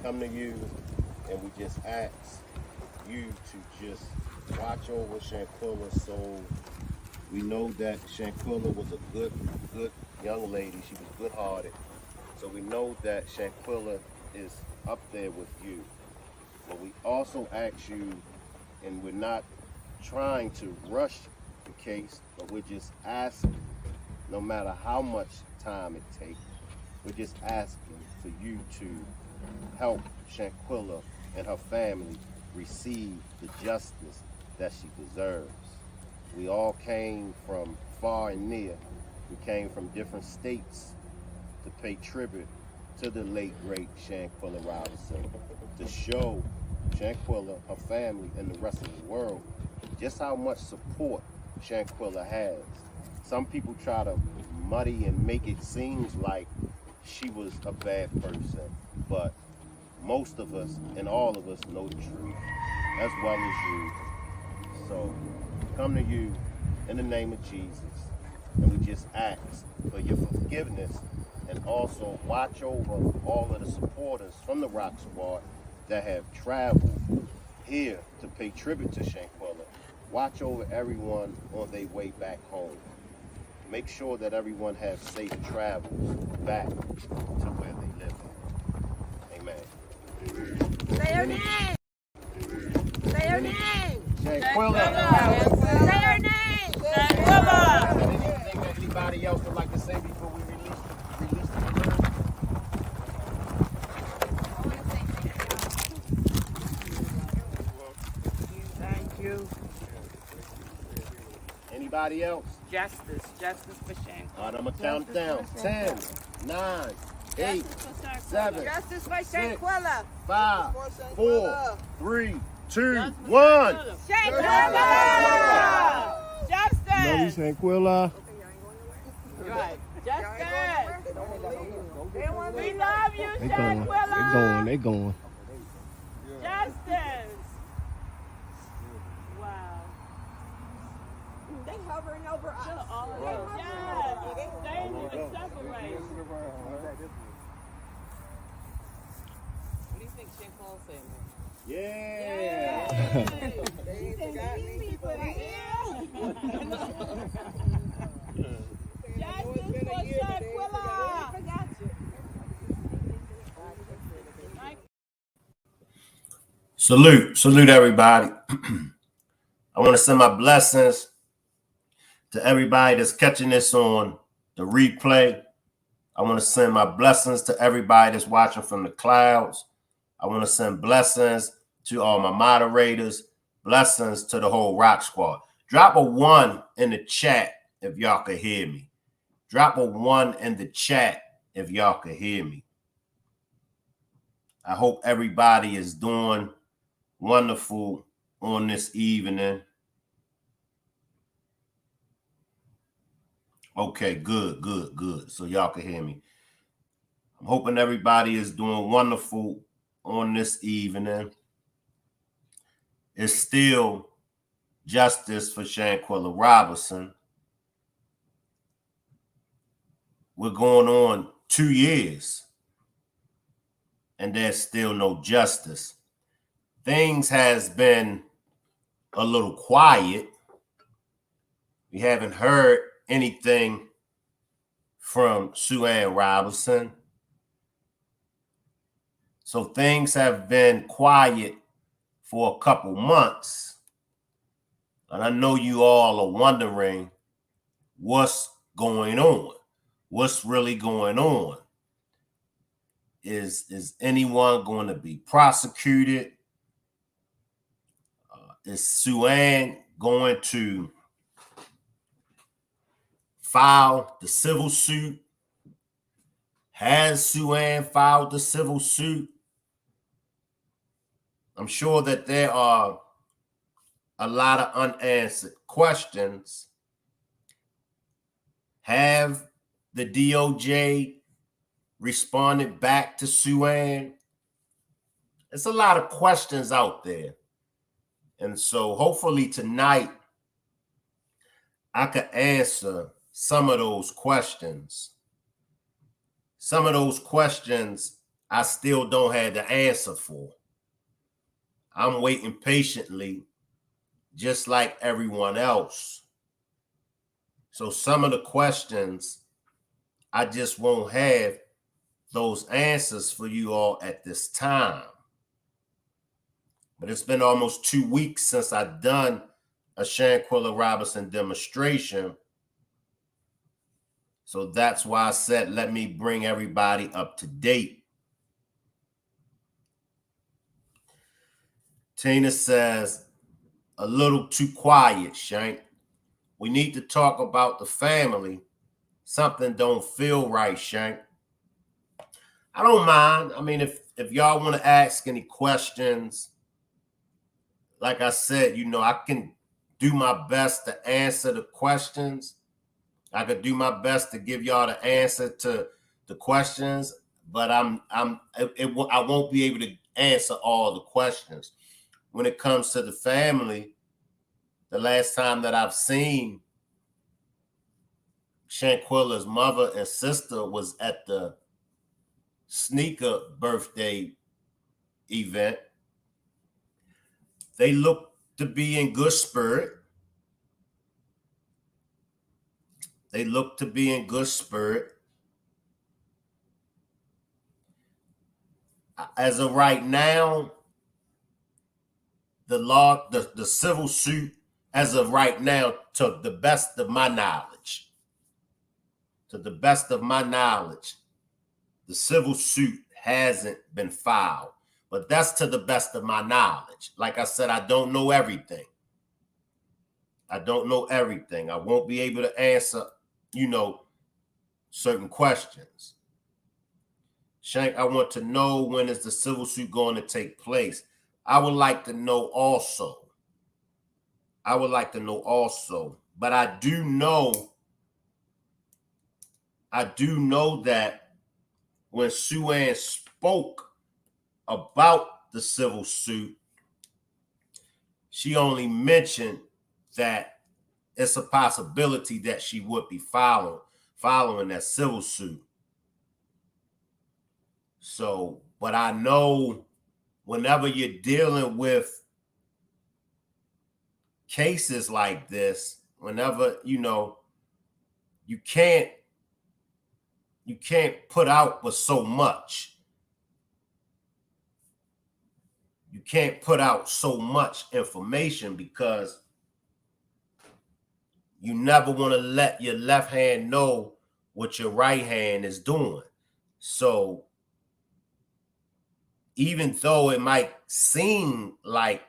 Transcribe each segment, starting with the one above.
come to you and we just ask you to just watch over Shanquella. So we know that Shanquella was a good young lady. She was good-hearted. So we know that Shanquella is up there with you. But we also ask you, and we're not trying to rush the case, but we're just asking, no matter how much time it takes, we're just asking for you to help Shanquella and her family receive the justice that she deserves. We all came from far and near. We came from different states to pay tribute to the late, great Shanquella Robinson, to show Shanquella, her family, and the rest of the world just how much support Shanquella has. Some people try to muddy and make it seem like she was a bad person, but most of us and all of us know the truth, as well as you. So come to you in the name of Jesus, and we just ask for your forgiveness, and also watch over all of the supporters from the Rock Squad that have traveled here to pay tribute to Shanquella. Watch over everyone on their way back home. Make sure that everyone has safe travels back to where they live at. Amen. Say her name. Say her name. Shanquella. Say her name. Is there anything that anybody else would like to say before we release the balloon? Thank you. Anybody else? Justice for Shanquella. All right, I'm going to count down. 10, 9, 8, 7, Justice for Shanquella. 5, 4, 3, 2, 1. Shanquella! Justice! Love you, Shanquella. Right. Justice! We love you, They going. Shanquella! They going. Justice! Wow. They hovering over us. Yes! They ain't even separate. What do you think Shanquella said? Yeah. They ain't forgot me. Justice for Shanquella! Salute everybody. I want to send my blessings to everybody that's catching this on the replay. I want to send my blessings to everybody that's watching from the clouds. I want to send blessings to all my moderators, blessings to the whole Rock Squad. Drop a 1 in the chat if y'all can hear me. Drop a 1 in the chat if y'all can hear me. I hope everybody is doing wonderful on this evening. Okay, good. So y'all can hear me. I'm hoping everybody is doing wonderful on this evening. It's still justice for Shanquella Robinson. We're going on 2 years, and there's still no justice. Things has been a little quiet. We haven't heard anything from Sue Ann Robinson. So things have been quiet for a couple months. And I know you all are wondering what's going on. What's really going on? Is anyone going to be prosecuted? Is Sue Ann going to file the civil suit? Has Sue Ann filed the civil suit? I'm sure that there are a lot of unanswered questions. Have the DOJ responded back to Sue Ann? There's a lot of questions out there. And so hopefully tonight I could answer some of those questions. Some of those questions I still don't have the answer for. I'm waiting patiently, just like everyone else. So some of the questions, I just won't have those answers for you all at this time. But it's been almost 2 weeks since I've done a Shanquella Robinson demonstration. So that's why I said, let me bring everybody up to date. Tina says, a little too quiet, Shank. We need to talk about the family. Something don't feel right, Shank. I don't mind. I mean, if y'all want to ask any questions, like I said, I can do my best to answer the questions. I could do my best to give y'all the answer to the questions, but I won't be able to answer all the questions. When it comes to the family, the last time that I've seen Shanquella's mother and sister was at the sneaker birthday event. They look to be in good spirit. They look to be in good spirit. As of right now, the civil suit, as of right now, to the best of my knowledge, the civil suit hasn't been filed. But that's to the best of my knowledge. Like I said, I don't know everything. I won't be able to answer, certain questions. Shank, I want to know, when is the civil suit going to take place? I would like to know also. But I do know that when Sue Ann spoke about the civil suit, she only mentioned that it's a possibility that she would be following that civil suit. So, but I know whenever you're dealing with cases like this, whenever, you can't put out with so much. You can't put out so much information because you never want to let your left hand know what your right hand is doing. So even though it might seem like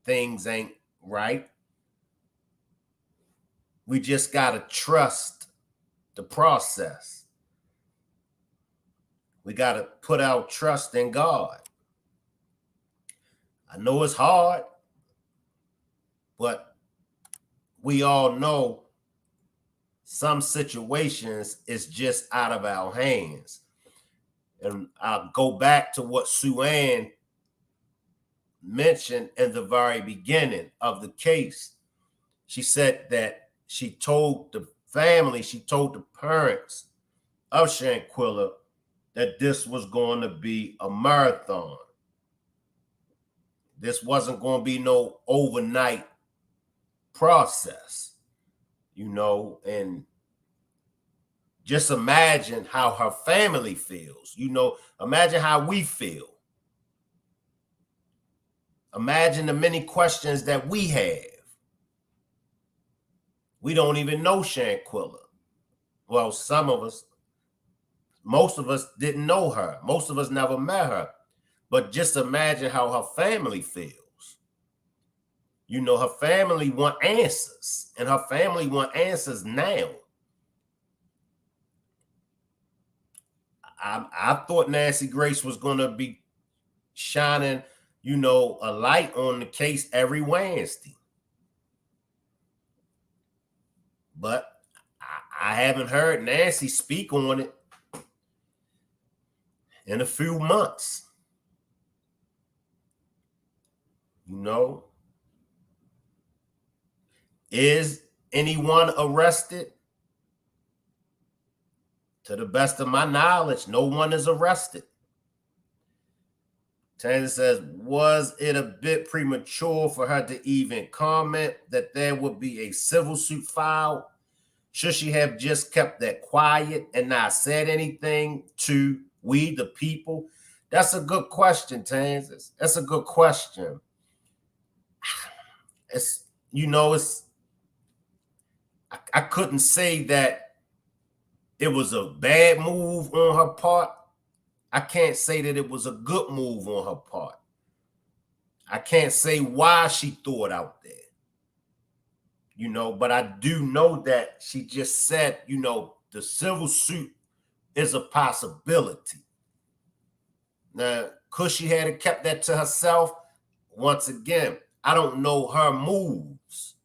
things ain't right, we just got to trust the process. We got to put our trust in God. I know it's hard, but we all know some situations is just out of our hands. And I'll go back to what Sue Ann mentioned in the very beginning of the case. She said that she told the parents of Shanquella that this was going to be a marathon. This wasn't going to be no overnight process, and just imagine how her family feels. Imagine how we feel. Imagine the many questions that we have. We don't even know Shanquella. Well, most of us didn't know her. Most of us never met her. But just imagine how her family feels. Her family want answers, and her family want answers now. I thought Nancy Grace was going to be shining, a light on the case every Wednesday. But I haven't heard Nancy speak on it in a few months. Is anyone arrested? To the best of my knowledge, no one is arrested. Taylor says, was it a bit premature for her to even comment that there would be a civil suit filed? Should she have just kept that quiet and not said anything to we, the people? That's a good question, Tansas. That's a good question. It's, I couldn't say that it was a bad move on her part. I can't say that it was a good move on her part. I can't say why she threw it out there. But I do know that she just said, the civil suit is a possibility. Now, could she have kept that to herself? Once again, I don't know her moves.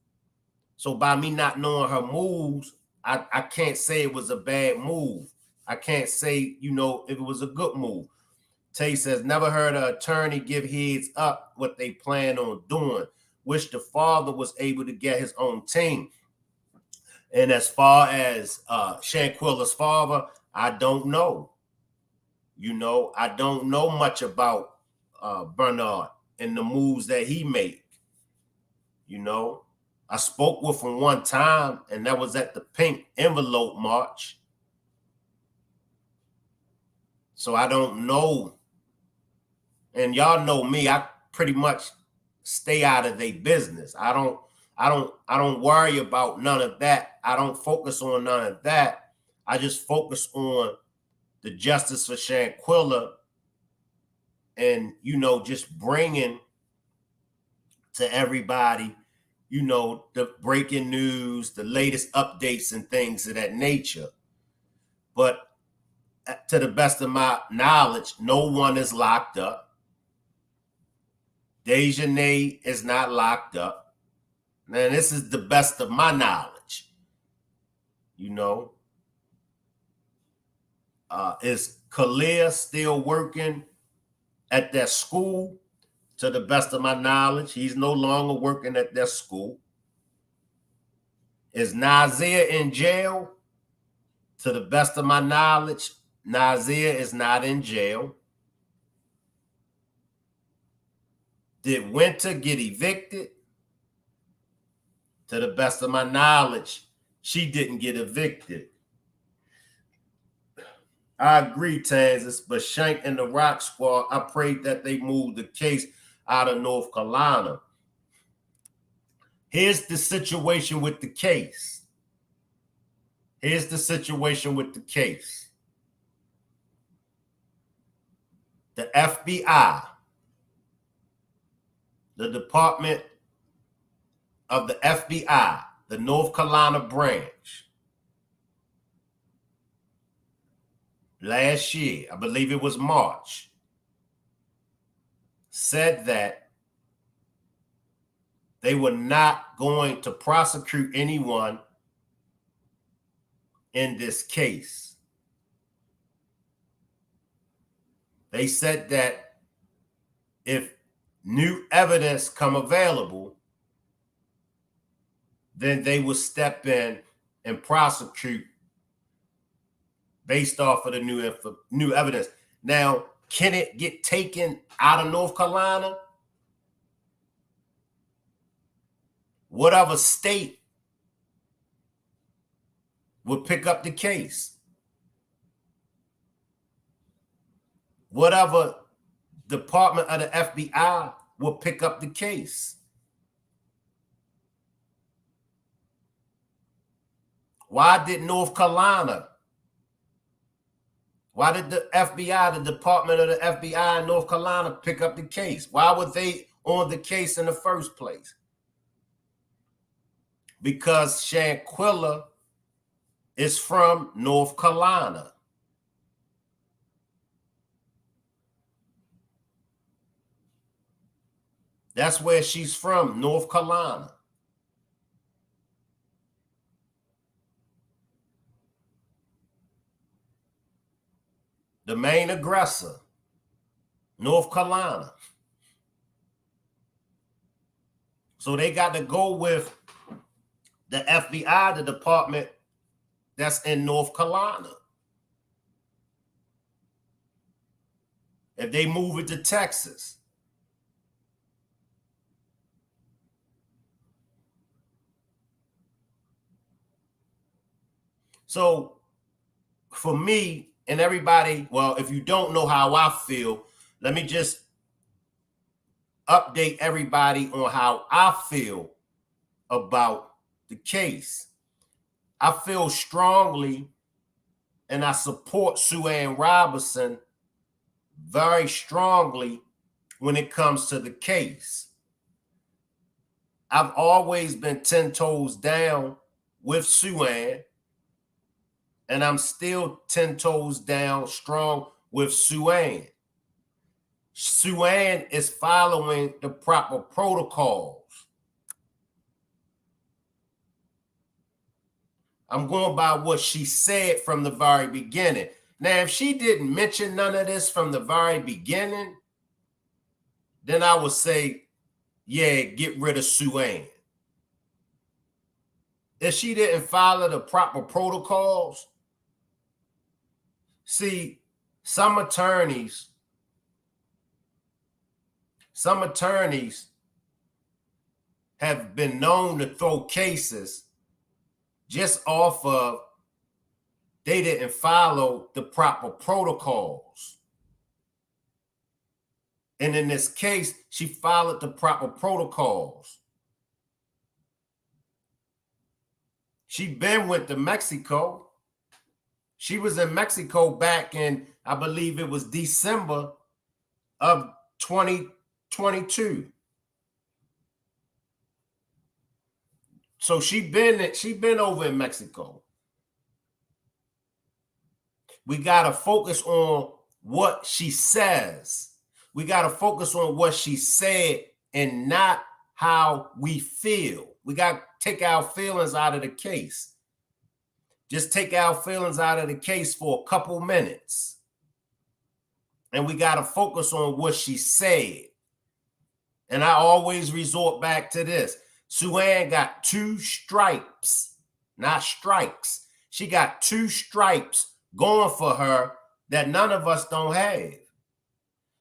So by me not knowing her moves, I can't say it was a bad move. I can't say, if it was a good move. Tay says, never heard an attorney give heads up what they plan on doing. Wish the father was able to get his own team. And as far as Shanquella's father, I don't know. I don't know much about Bernard and the moves that he made. I spoke with him one time, and that was at the Pink Envelope March. So I don't know. And y'all know me, I pretty much stay out of their business. I don't worry about none of that. I don't focus on none of that. I just focus on the justice for Shanquella and, just bringing to everybody, the breaking news, the latest updates and things of that nature. But to the best of my knowledge, no one is locked up. Dejanay is not locked up. And this is the best of my knowledge. Is Kalia still working at that school? To the best of my knowledge, he's no longer working at that school. Is Nazir in jail? To the best of my knowledge, Nazir is not in jail. Did Winter get evicted? To the best of my knowledge, she didn't get evicted. I agree, Kansas, but Shank and the Rock Squad, I prayed that they moved the case out of North Carolina. Here's the situation with the case. Here's the situation with the case. The FBI, the Department of the FBI, the North Carolina branch, last year, I believe it was March, said that they were not going to prosecute anyone in this case. They said that if new evidence come available, then they would step in and prosecute based off of the new evidence. Now, can it get taken out of North Carolina? Whatever state would pick up the case. Whatever department of the FBI will pick up the case. Why did North Carolina? Why did the FBI, the Department of the FBI in North Carolina, pick up the case? Why were they on the case in the first place? Because Shanquella is from North Carolina. That's where she's from, North Carolina. The main aggressor, North Carolina. So they got to go with the FBI, the department that's in North Carolina. if they move it to Texas. So for me and everybody, well, if you don't know how I feel, let me just update everybody on how I feel about the case. I feel strongly and I support Sue Ann Robinson very strongly when it comes to the case. I've always been 10 toes down with Sue Ann, and I'm still 10 toes down strong with Sue Ann. Sue Ann is following the proper protocols. I'm going by what she said from the very beginning. Now, if she didn't mention none of this from the very beginning, then I would say, yeah, get rid of Sue Ann. If she didn't follow the proper protocols, see, some attorneys have been known to throw cases just off of they didn't follow the proper protocols. And in this case, she followed the proper protocols. She been went to Mexico. She was in Mexico back in, I believe it was December of 2022. So she been over in Mexico. We got to focus on what she says. We got to focus on what she said and not how we feel. We got to take our feelings out of the case. Just take our feelings out of the case for a couple minutes. And we got to focus on what she said. And I always resort back to this. Sue Ann got 2 stripes, not strikes. She got 2 stripes going for her that none of us don't have.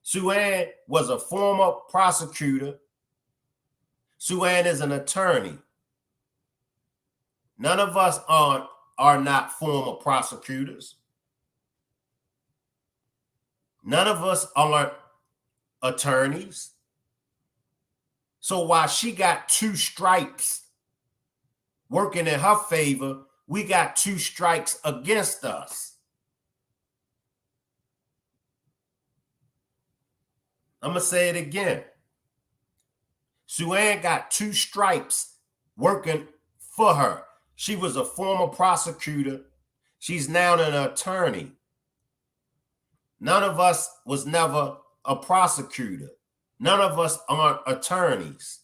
Sue Ann was a former prosecutor. Sue Ann is an attorney. None of us are not former prosecutors. None of us are attorneys. So while she got 2 strikes working in her favor, we got 2 strikes against us. I'm going to say it again. Sue Ann got 2 stripes working for her. She was a former prosecutor. She's now an attorney. None of us was never a prosecutor. None of us aren't attorneys.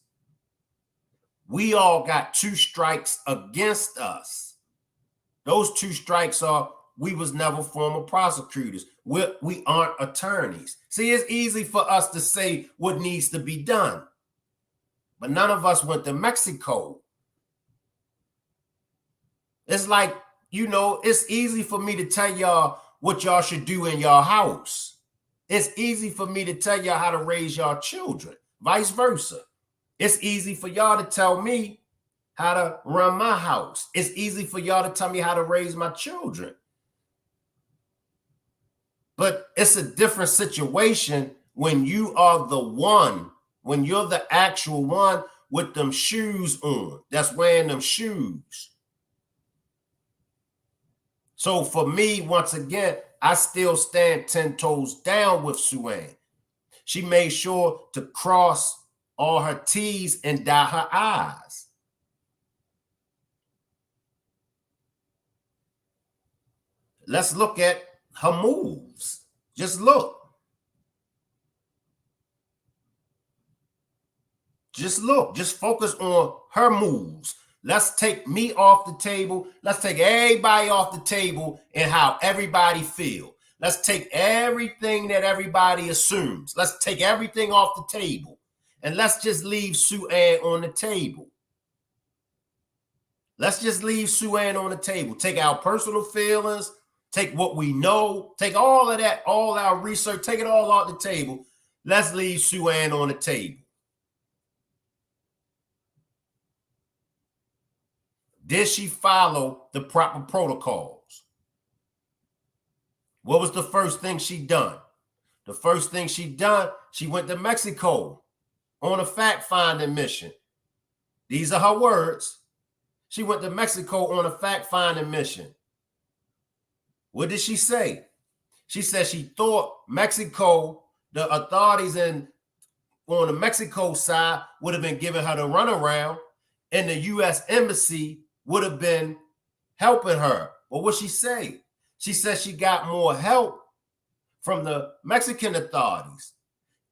We all got 2 strikes against us. Those 2 strikes are we was never former prosecutors. We aren't attorneys. See, it's easy for us to say what needs to be done. But none of us went to Mexico. It's like, you know, it's easy for me to tell y'all what y'all should do in your house. It's easy for me to tell y'all how to raise your children, vice versa. It's easy for y'all to tell me how to run my house. It's easy for y'all to tell me how to raise my children. But it's a different situation when you are the one, when you're the actual one with them shoes on, that's wearing them shoes. So for me, once again, I still stand 10 toes down with Sue Ann. She made sure to cross all her T's and dot her I's. Let's look at her moves. Just look. Just look. Just focus on her moves. Let's take me off the table. Let's take everybody off the table and how everybody feels. Let's take everything that everybody assumes. Let's take everything off the table. And let's just leave Sue Ann on the table. Let's just leave Sue Ann on the table. Take our personal feelings, take what we know, take all of that, all our research, take it all off the table. Let's leave Sue Ann on the table. Did she follow the proper protocols? What was the first thing she done? The first thing she done, she went to Mexico on a fact-finding mission. These are her words. She went to Mexico on a fact-finding mission. What did she say? She said she thought Mexico, the authorities on the Mexico side would have been giving her the runaround, and the U.S. Embassy would have been helping her. But what she say? She said she got more help from the Mexican authorities,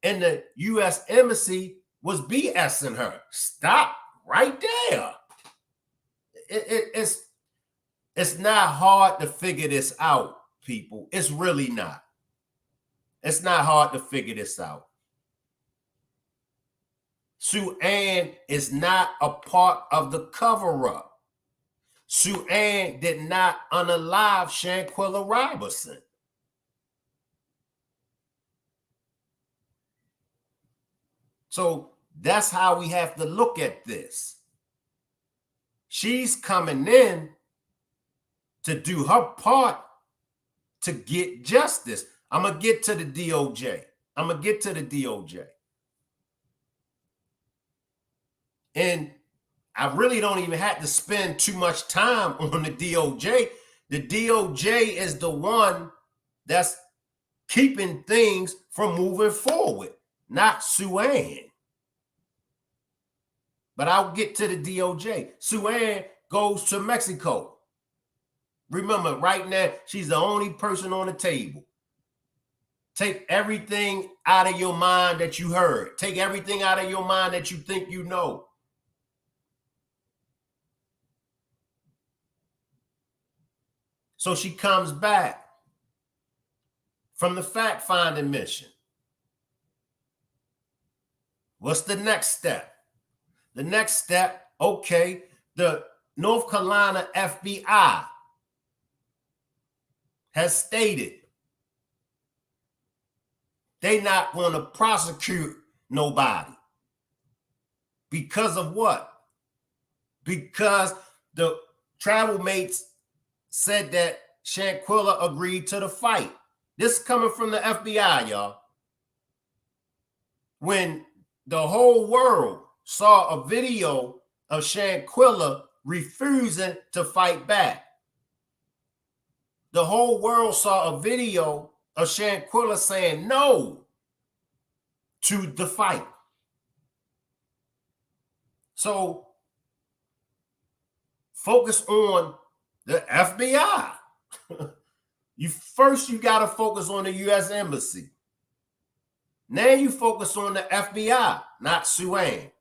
and the U.S. Embassy was BSing her. Stop right there. It's not hard to figure this out, people. It's really not. It's not hard to figure this out. Sue Ann is not a part of the cover-up. Sue Ann did not unalive Shanquella Robinson. So that's how we have to look at this. She's coming in to do her part to get justice. I'm going to get to the DOJ. And I really don't even have to spend too much time on the DOJ. The DOJ is the one that's keeping things from moving forward, not Sue Ann. But I'll get to the DOJ. Sue Ann goes to Mexico. Remember, right now, she's the only person on the table. Take everything out of your mind that you heard. Take everything out of your mind that you think you know. So she comes back from the fact-finding mission. What's the next step? The next step, okay, the North Carolina FBI has stated they're not going to prosecute nobody. Because of what? Because the travel mates said that Shanquella agreed to the fight. This is coming from the FBI, y'all. When the whole world saw a video of Shanquella refusing to fight back. The whole world saw a video of Shanquella saying no to the fight. So focus on the FBI. You got to focus on the U.S. Embassy. Now you focus on the FBI, not Sue Ann.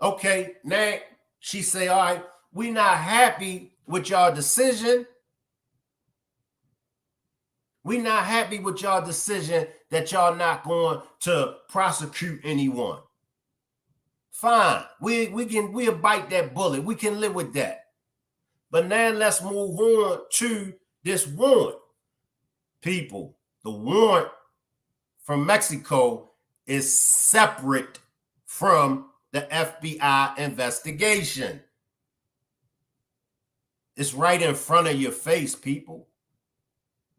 Okay, now she say, all right, we not happy with y'all decision. We not happy with y'all decision that y'all not going to prosecute anyone. Fine, we'll bite that bullet. We can live with that. But now let's move on to this warrant. People, the warrant from Mexico is separate from the FBI investigation. It's right in front of your face, people.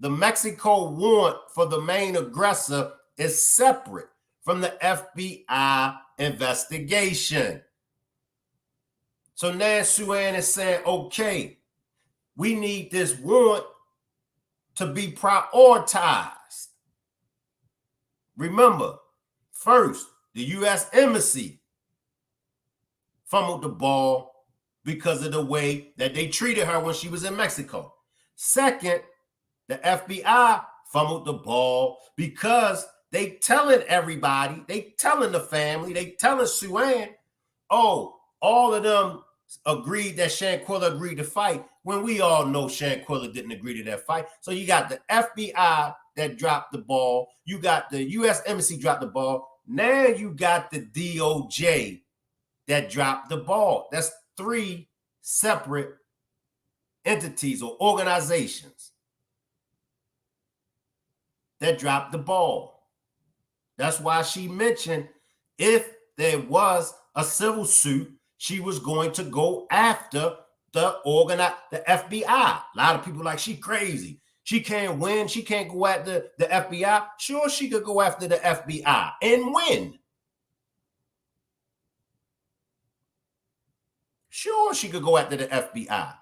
The Mexico warrant for the main aggressor is separate from the FBI investigation. So now Sue Ann is saying, okay, we need this warrant to be prioritized. Remember, first, the U.S. Embassy fumbled the ball because of the way that they treated her when she was in Mexico. Second, the FBI fumbled the ball because they telling everybody, they telling the family, they telling Sue Ann, oh, all of them agreed that Shanquella agreed to fight, when we all know Shanquella didn't agree to that fight. So you got the FBI that dropped the ball. You got the U.S. Embassy dropped the ball. Now you got the DOJ that dropped the ball. That's three separate entities or organizations that dropped the ball. That's why she mentioned if there was a civil suit, she was going to go after the FBI. A lot of people like, she crazy. She can't win. She can't go after the FBI. Sure, she could go after the FBI and win. Sure, she could go after the FBI.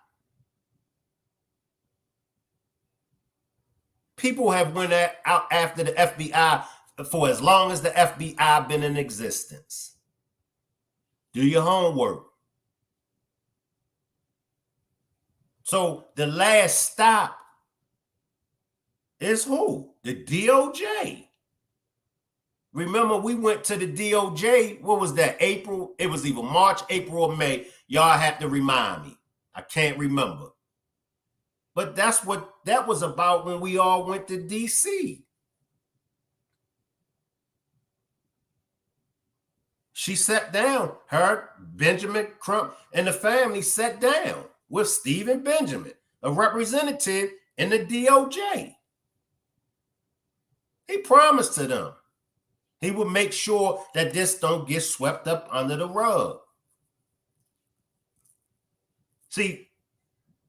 People have went out after the FBI for as long as the FBI been in existence. Do your homework. So the last stop is who? The DOJ. Remember, we went to the DOJ. What was that? April? It was either March, April, or May. Y'all have to remind me. I can't remember. But that's what that was about when we all went to DC. She sat down, her, Benjamin Crump, and the family sat down with Stephen Benjamin, a representative in the DOJ. He promised to them he would make sure that this don't get swept up under the rug. See,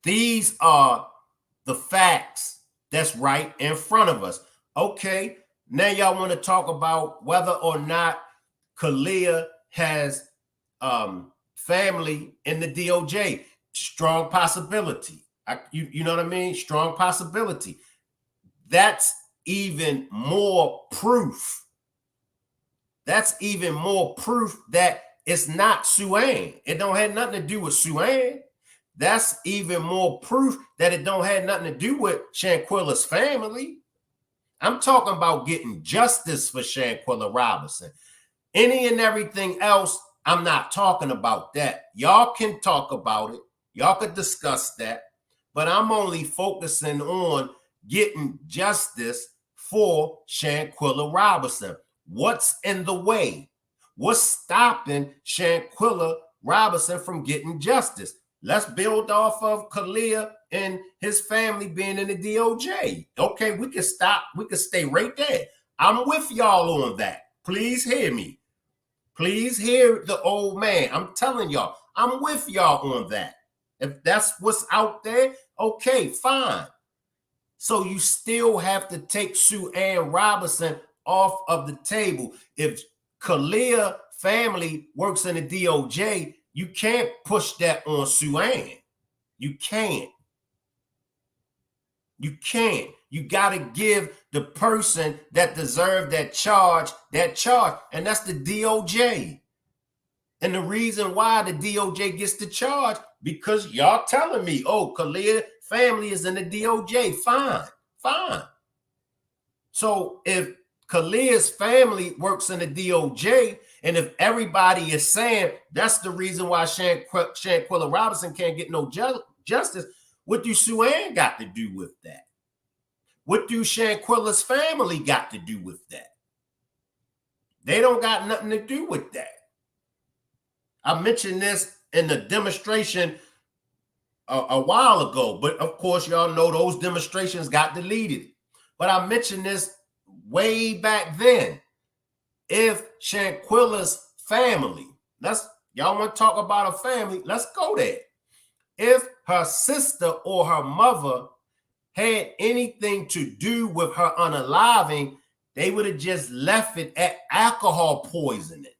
these are the facts that's right in front of us. Okay, now y'all want to talk about whether or not Kalia has family in the DOJ. Strong possibility. You know what I mean? Strong possibility. That's even more proof. That's even more proof that it's not Sue-Ann. It don't have nothing to do with Sue-Ann. That's even more proof that it don't have nothing to do with Shanquella's family. I'm talking about getting justice for Shanquella Robinson. Any and everything else, I'm not talking about that. Y'all can talk about it. Y'all could discuss that. But I'm only focusing on getting justice for Shanquella Robinson. What's in the way? What's stopping Shanquella Robinson from getting justice? Let's build off of Kalia and his family being in the DOJ. Okay, we can stop. We can stay right there. I'm with y'all on that. Please hear me. Please hear the old man. I'm telling y'all, I'm with y'all on that. If that's what's out there, okay, fine. So you still have to take Sue-Ann Robinson off of the table. If Kalia family works in the DOJ, you can't push that on Sue-Ann. You can't. You can't. You got to give the person that deserved that charge, and that's the DOJ. And the reason why the DOJ gets the charge, because y'all telling me, oh, Kalia family is in the DOJ. Fine, fine. So if Kalia's family works in the DOJ, and if everybody is saying that's the reason why Shanquella Robinson can't get no justice, what do Sue-Ann got to do with that? What do Shanquella's family got to do with that? They don't got nothing to do with that. I mentioned this in the demonstration a while ago, but of course, y'all know those demonstrations got deleted. But I mentioned this way back then. If Shanquella's family, y'all want to talk about a family, let's go there. If her sister or her mother had anything to do with her unaliving, they would have just left it at alcohol poisoning.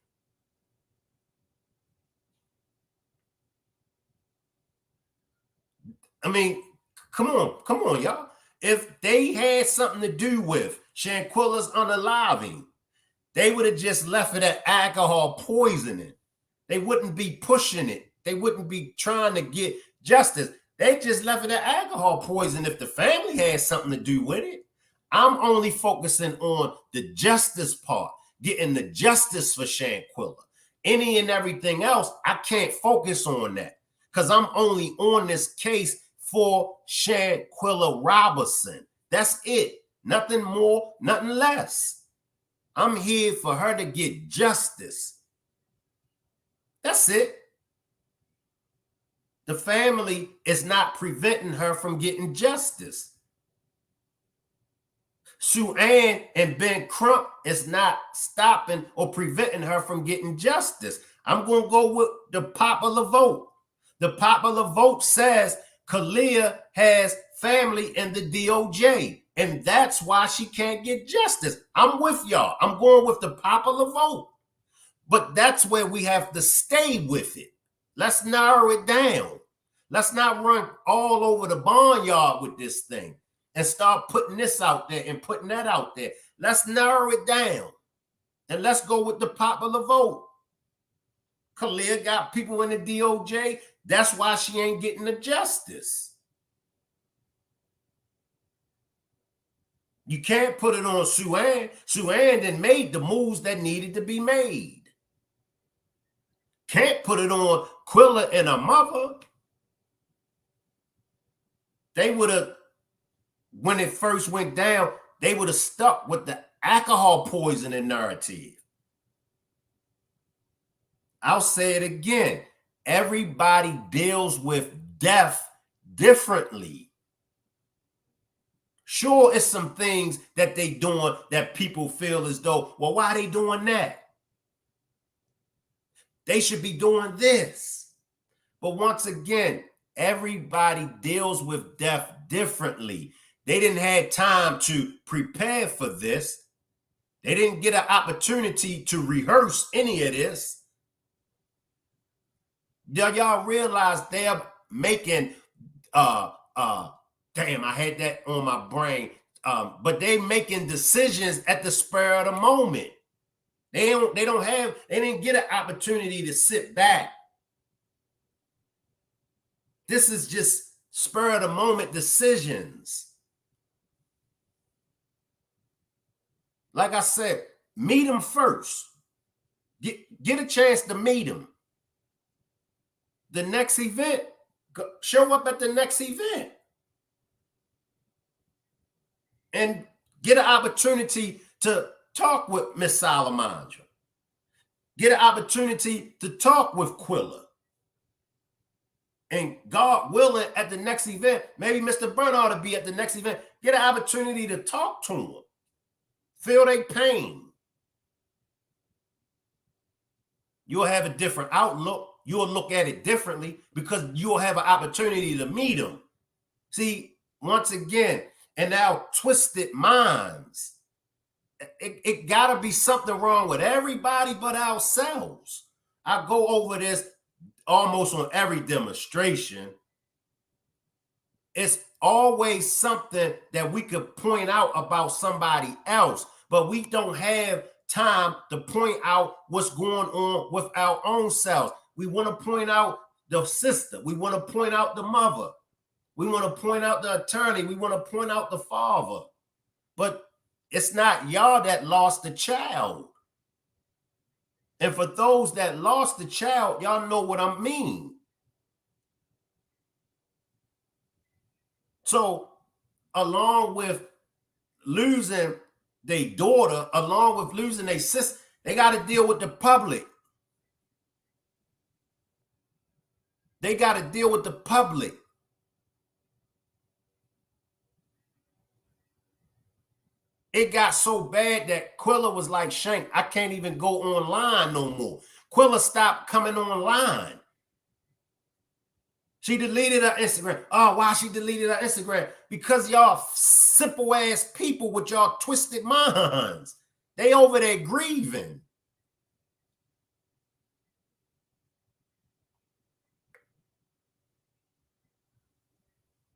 I mean, come on, y'all. If they had something to do with Shanquella's unaliving, they would have just left it at alcohol poisoning. They wouldn't be pushing it. They wouldn't be trying to get justice. They just left it at alcohol poisoning if the family had something to do with it. I'm only focusing on the justice part, getting the justice for Shanquella. Any and everything else, I can't focus on that because I'm only on this case for Shanquella Robinson. That's it. Nothing more, nothing less. I'm here for her to get justice. That's it. The family is not preventing her from getting justice. Sue Ann and Ben Crump is not stopping or preventing her from getting justice. I'm going to go with the popular vote. The popular vote says Kalia has family in the DOJ, and that's why she can't get justice. I'm with y'all. I'm going with the popular vote. But that's where we have to stay with it. Let's narrow it down. Let's not run all over the barnyard with this thing and start putting this out there and putting that out there. Let's narrow it down. And let's go with the popular vote. Kalia got people in the DOJ. That's why she ain't getting the justice. You can't put it on Sue Ann. Sue Ann then made the moves that needed to be made. Can't put it on Quilla and her mother. They would have, when it first went down, they would have stuck with the alcohol poisoning narrative. I'll say it again. Everybody deals with death differently. Sure, it's some things that they doing that people feel as though, well, why are they doing that? They should be doing this. But once again, everybody deals with death differently. They didn't have time to prepare for this. They didn't get an opportunity to rehearse any of this. Do y'all realize they're making damn, I had that on my brain. But they making decisions at the spur of the moment. They didn't get an opportunity to sit back. This is just spur of the moment decisions. Like I said, meet them first. Get a chance to meet them. The next event, show up at the next event. And get an opportunity to talk with Miss Salamandra. Get an opportunity to talk with Quilla. And God willing, at the next event, maybe Mr. Burnett ought to be at the next event. Get an opportunity to talk to them. Feel their pain. You'll have a different outlook. You'll look at it differently because you'll have an opportunity to meet them. See, once again, in our twisted minds, it got to be something wrong with everybody but ourselves. I go over this almost on every demonstration. It's always something that we could point out about somebody else, but we don't have time to point out what's going on with our own selves. We want to point out the sister. We want to point out the mother. We want to point out the attorney. We want to point out the father. But it's not y'all that lost the child. And for those that lost the child, y'all know what I mean. So along with losing their daughter, along with losing their sister, they got to deal with the public. They got to deal with the public. It got so bad that Quilla was like, Shank, I can't even go online no more. Quilla stopped coming online. She deleted her Instagram. Oh, why she deleted her Instagram? Because y'all simple ass people with y'all twisted minds. They over there grieving.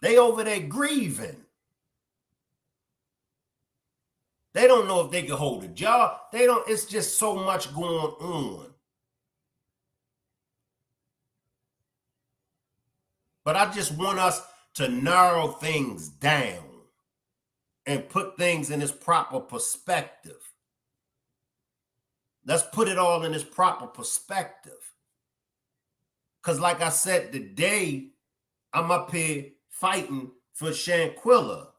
They over there grieving. They don't know if they can hold a job. They don't, it's just so much going on. But I just want us to narrow things down and put things in its proper perspective. Let's put it all in its proper perspective. Because like I said, today, I'm up here fighting for Shanquella.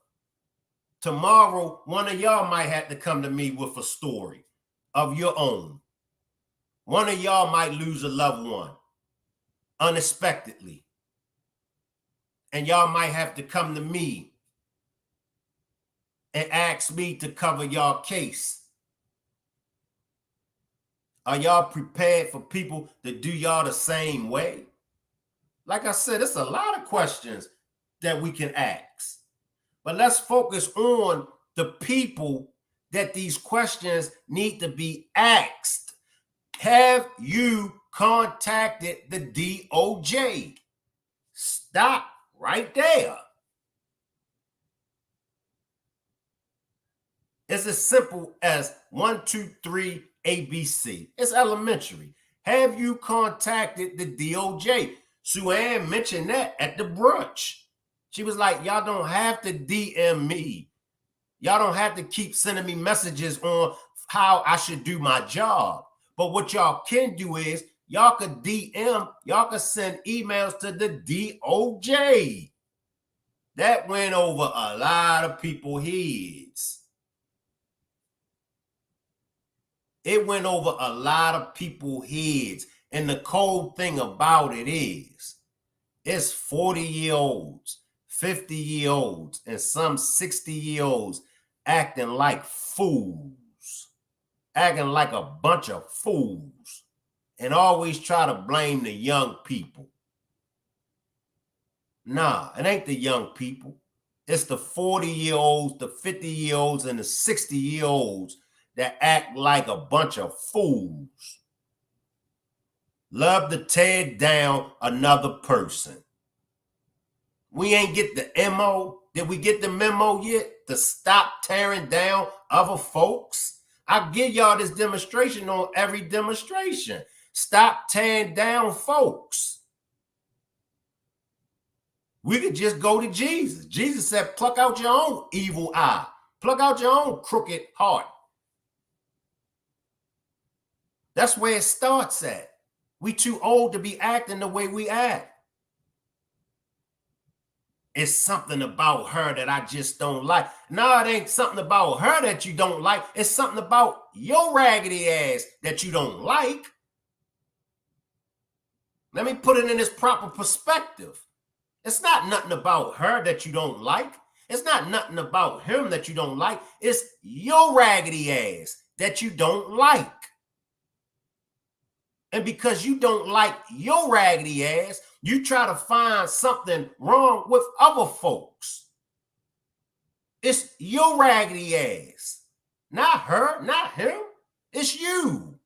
Tomorrow, one of y'all might have to come to me with a story of your own. One of y'all might lose a loved one unexpectedly. And y'all might have to come to me and ask me to cover y'all case. Are y'all prepared for people to do y'all the same way? Like I said, it's a lot of questions that we can ask. But let's focus on the people that these questions need to be asked. Have you contacted the DOJ? Stop right there. It's as simple as 1, 2, 3, ABC. It's elementary. Have you contacted the DOJ? Sue Ann mentioned that at the brunch. She was like, y'all don't have to DM me. Y'all don't have to keep sending me messages on how I should do my job. But what y'all can do is y'all could DM, y'all could send emails to the DOJ. That went over a lot of people's heads. It went over a lot of people's heads. And the cold thing about it is, it's 40-year-olds, 50-year-olds, and some 60-year-olds acting like fools, acting like a bunch of fools, and always try to blame the young people. Nah, it ain't the young people. It's the 40-year-olds, the 50-year-olds, and the 60-year-olds that act like a bunch of fools. Love to tear down another person. We ain't get the memo. Did we get the memo yet? To stop tearing down other folks? I give y'all this demonstration on every demonstration. Stop tearing down folks. We could just go to Jesus. Jesus said, pluck out your own evil eye. Pluck out your own crooked heart. That's where it starts at. We too old to be acting the way we act. It's something about her that I just don't like. No, it ain't something about her that you don't like. It's something about your raggedy ass that you don't like. Let me put it in its proper perspective. It's not nothing about her that you don't like. It's not nothing about him that you don't like. It's your raggedy ass that you don't like. And because you don't like your raggedy ass, you try to find something wrong with other folks. It's your raggedy ass. Not her, not him. It's you.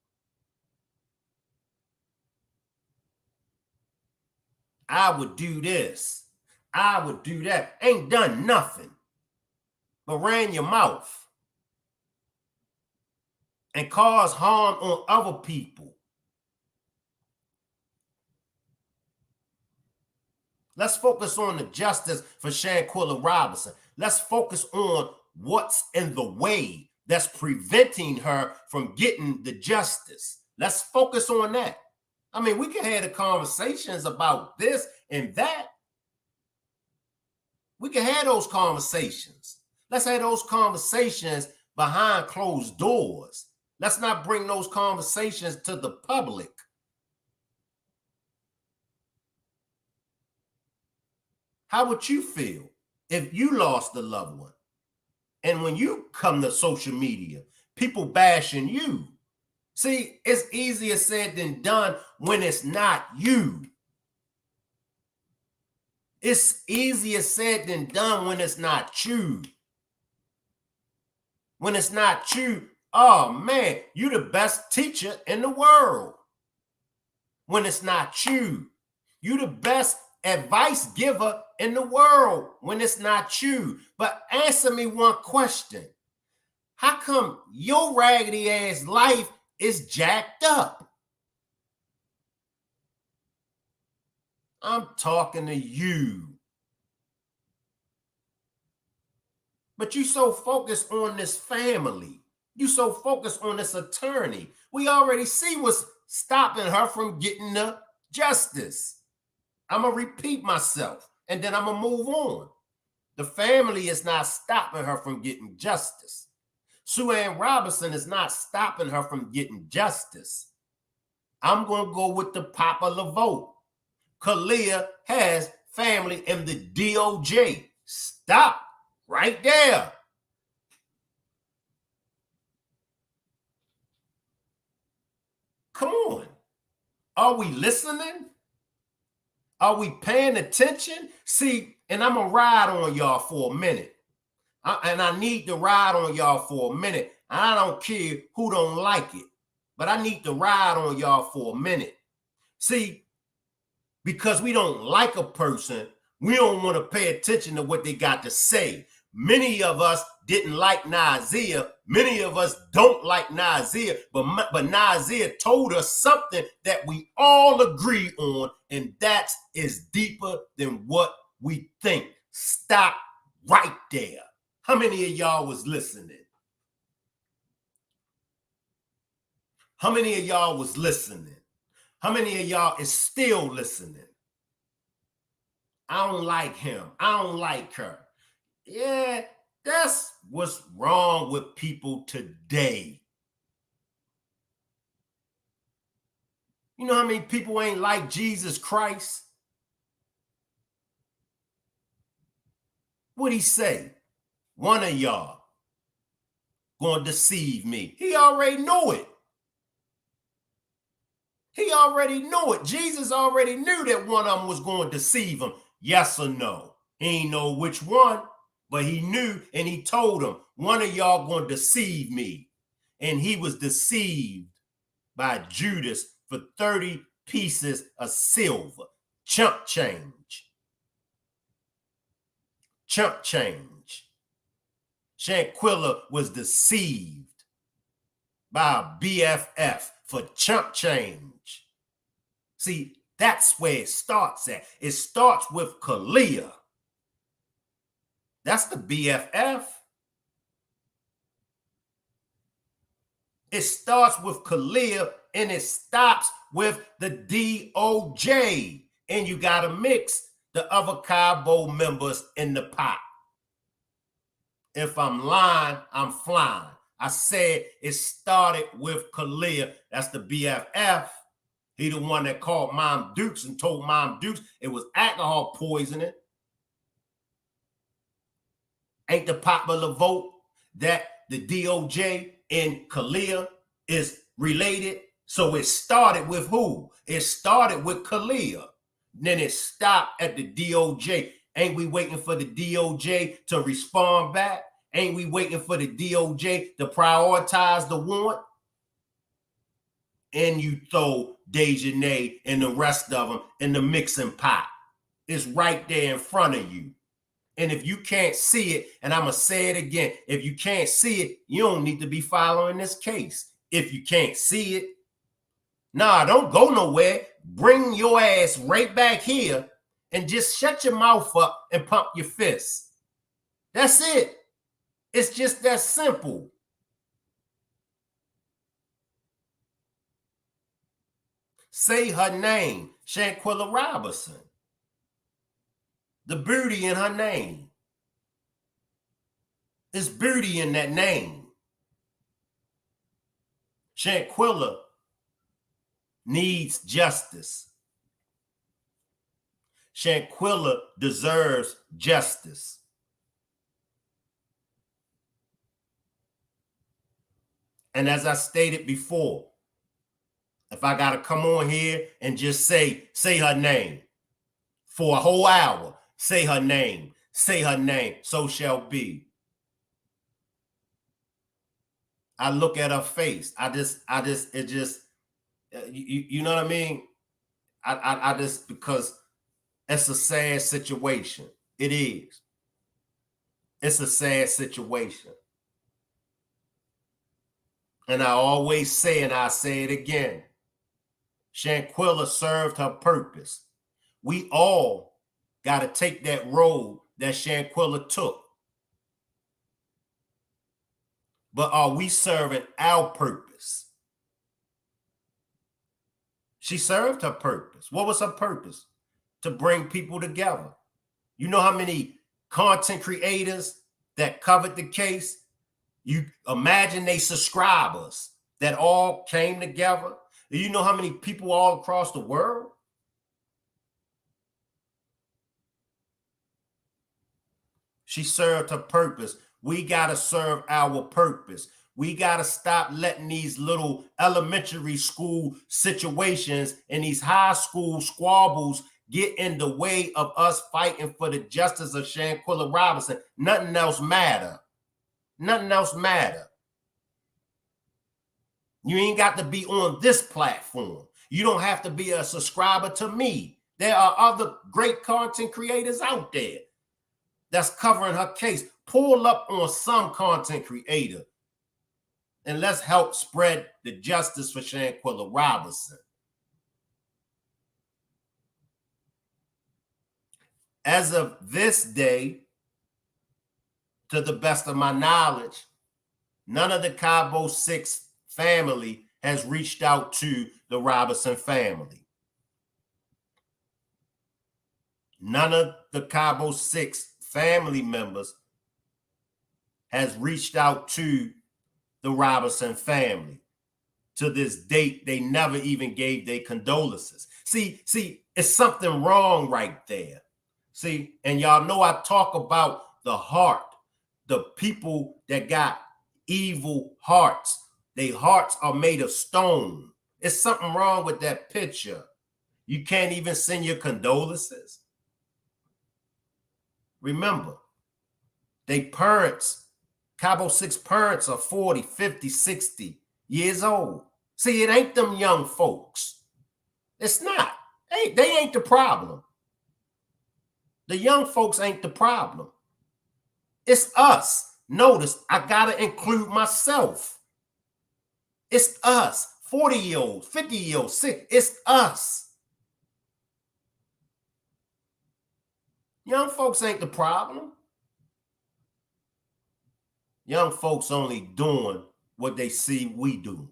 I would do this. I would do that. Ain't done nothing but ran your mouth and cause harm on other people. Let's focus on the justice for Shanquella Robinson. Let's focus on what's in the way that's preventing her from getting the justice. Let's focus on that. I mean, we can have the conversations about this and that. We can have those conversations. Let's have those conversations behind closed doors. Let's not bring those conversations to the public. How would you feel if you lost a loved one? And when you come to social media, people bashing you. See, it's easier said than done when it's not you. It's easier said than done when it's not you. When it's not you, oh man, you the best teacher in the world. When it's not you, you the best advice giver in the world when it's not you. But answer me one question. How come your raggedy ass life is jacked up? I'm talking to you. But you so focused on this family. You so focused on this attorney. We already see what's stopping her from getting the justice. I'm going to repeat myself, and then I'm going to move on. The family is not stopping her from getting justice. Sue Ann Robinson is not stopping her from getting justice. I'm going to go with the popular vote. Kalia has family and the DOJ. Stop right there. Come on. Are we listening? Are we paying attention? See, and I'm going to ride on y'all for a minute. And I need to ride on y'all for a minute. I don't care who don't like it, but I need to ride on y'all for a minute. See, because we don't like a person, we don't want to pay attention to what they got to say. Many of us didn't like Nasir. Many of us don't like Nasir, but Nasir told us something that we all agree on, and that is deeper than what we think. Stop right there. How many of y'all was listening? How many of y'all was listening? How many of y'all is still listening? I don't like him. I don't like her. Yeah, that's what's wrong with people today. You know how many people ain't like Jesus Christ? What'd he say? One of y'all gonna deceive me. He already knew it. He already knew it. Jesus already knew that one of them was going to deceive him. Yes or no? He ain't know which one, but he knew, and he told him, one of y'all going to deceive me. And he was deceived by Judas for 30 pieces of silver. Chump change. Chump change. Shanquella was deceived by a BFF for chump change. See, that's where it starts at. It starts with Kalia. That's the BFF. It starts with Kalia and it stops with the DOJ. And you got to mix the other Cabo members in the pot. If I'm lying, I'm flying. I said it started with Kalia. That's the BFF. He the one that called Mom Dukes and told Mom Dukes it was alcohol poisoning. Ain't the popular vote that the DOJ and Kalia is related? So it started with who? It started with Kalia. Then it stopped at the DOJ. Ain't we waiting for the DOJ to respond back? Ain't we waiting for the DOJ to prioritize the warrant? And you throw Dejanay and the rest of them in the mixing pot. It's right there in front of you. And if you can't see it, and I'm going to say it again, if you can't see it, you don't need to be following this case. If you can't see it, nah, don't go nowhere. Bring your ass right back here and just shut your mouth up and pump your fists. That's it. It's just that simple. Say her name, Shanquella Robinson. The beauty in her name. There's beauty in that name. Shanquella needs justice. Shanquella deserves justice. And as I stated before, if I got to come on here and just say her name for a whole hour, say her name, so shall be. I look at her face. You know what I mean? I just, because it's a sad situation. It is. It's a sad situation. And I always say, and I say it again, Shanquella served her purpose. We all got to take that road that Shanquella took. But are we serving our purpose? She served her purpose. What was her purpose? To bring people together. You know how many content creators that covered the case? You imagine they subscribers that all came together. You know how many people all across the world? She served her purpose. We got to serve our purpose. We got to stop letting these little elementary school situations and these high school squabbles get in the way of us fighting for the justice of Shanquella Robinson. Nothing else matter. Nothing else matter. You ain't got to be on this platform. You don't have to be a subscriber to me. There are other great content creators out there that's covering her case. Pull up on some content creator and let's help spread the justice for Shanquella Robinson. As of this day, to the best of my knowledge, none of the Cabo 6 family has reached out to the Robinson family. None of the Cabo 6 family members has reached out to the Robinson family. To this date, they never even gave their condolences. See, it's something wrong right there. See, and y'all know I talk about the heart, the people that got evil hearts. Their hearts are made of stone. It's something wrong with that picture. You can't even send your condolences. Remember, they parents, Cabo 6 parents are 40, 50, 60 years old. See, it ain't them young folks. It's not. They ain't the problem. The young folks ain't the problem. It's us. Notice, I gotta include myself. It's us. 40-year-olds, 50-year-olds, it's us. Young folks ain't the problem. Young folks only doing what they see we do.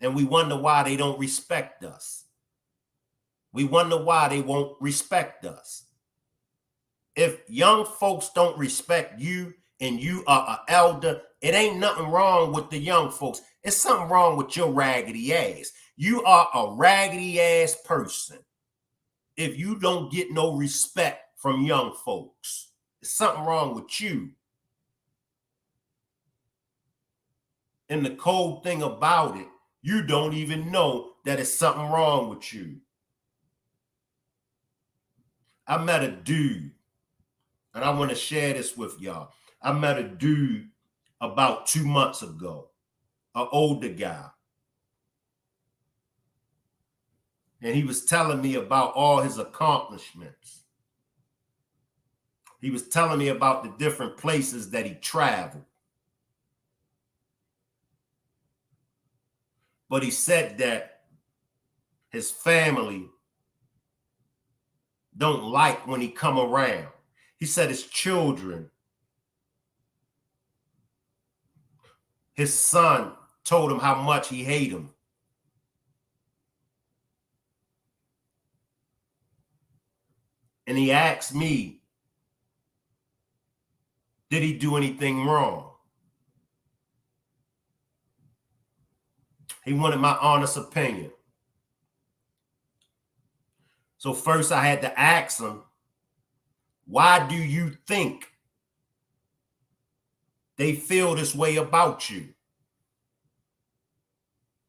And we wonder why they don't respect us. We wonder why they won't respect us. If young folks don't respect you and you are an elder, it ain't nothing wrong with the young folks. It's something wrong with your raggedy ass. You are a raggedy ass person if you don't get no respect from young folks. There's something wrong with you. And the cold thing about it, you don't even know that it's something wrong with you. I met a dude, and I want to share this with y'all. I met a dude about 2 months ago, an older guy. And he was telling me about all his accomplishments. He was telling me about the different places that he traveled. But he said that his family don't like when he come around. He said his children, his son told him how much he hated him. And he asked me, did he do anything wrong? He wanted my honest opinion. So first I had to ask him, why do you think they feel this way about you?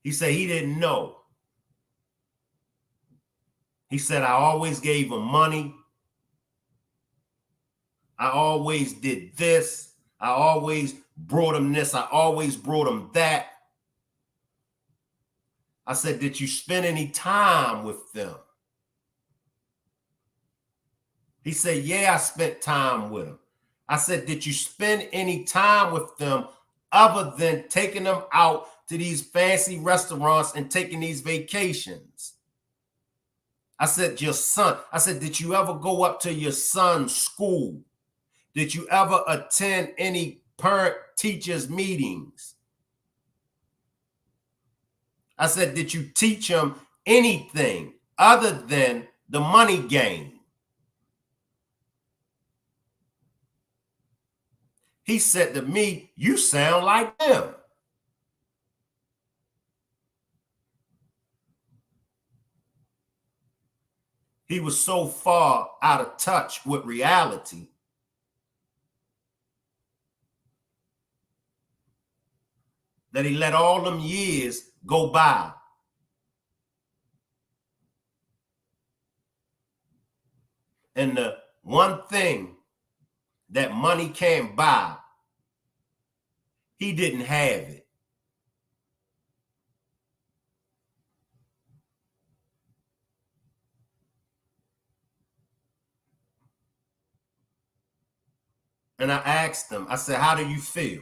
He said he didn't know. He said, I always gave him money. I always did this. I always brought him this. I always brought him that. I said, did you spend any time with them? He said, yeah, I spent time with them. I said, did you spend any time with them other than taking them out to these fancy restaurants and taking these vacations? I said, your son. I said, did you ever go up to your son's school? Did you ever attend any parent teachers meetings? I said, did you teach him anything other than the money game? He said to me, you sound like them. He was so far out of touch with reality that he let all them years go by. And the one thing that money can't buy, he didn't have it. And I asked him, I said, how do you feel?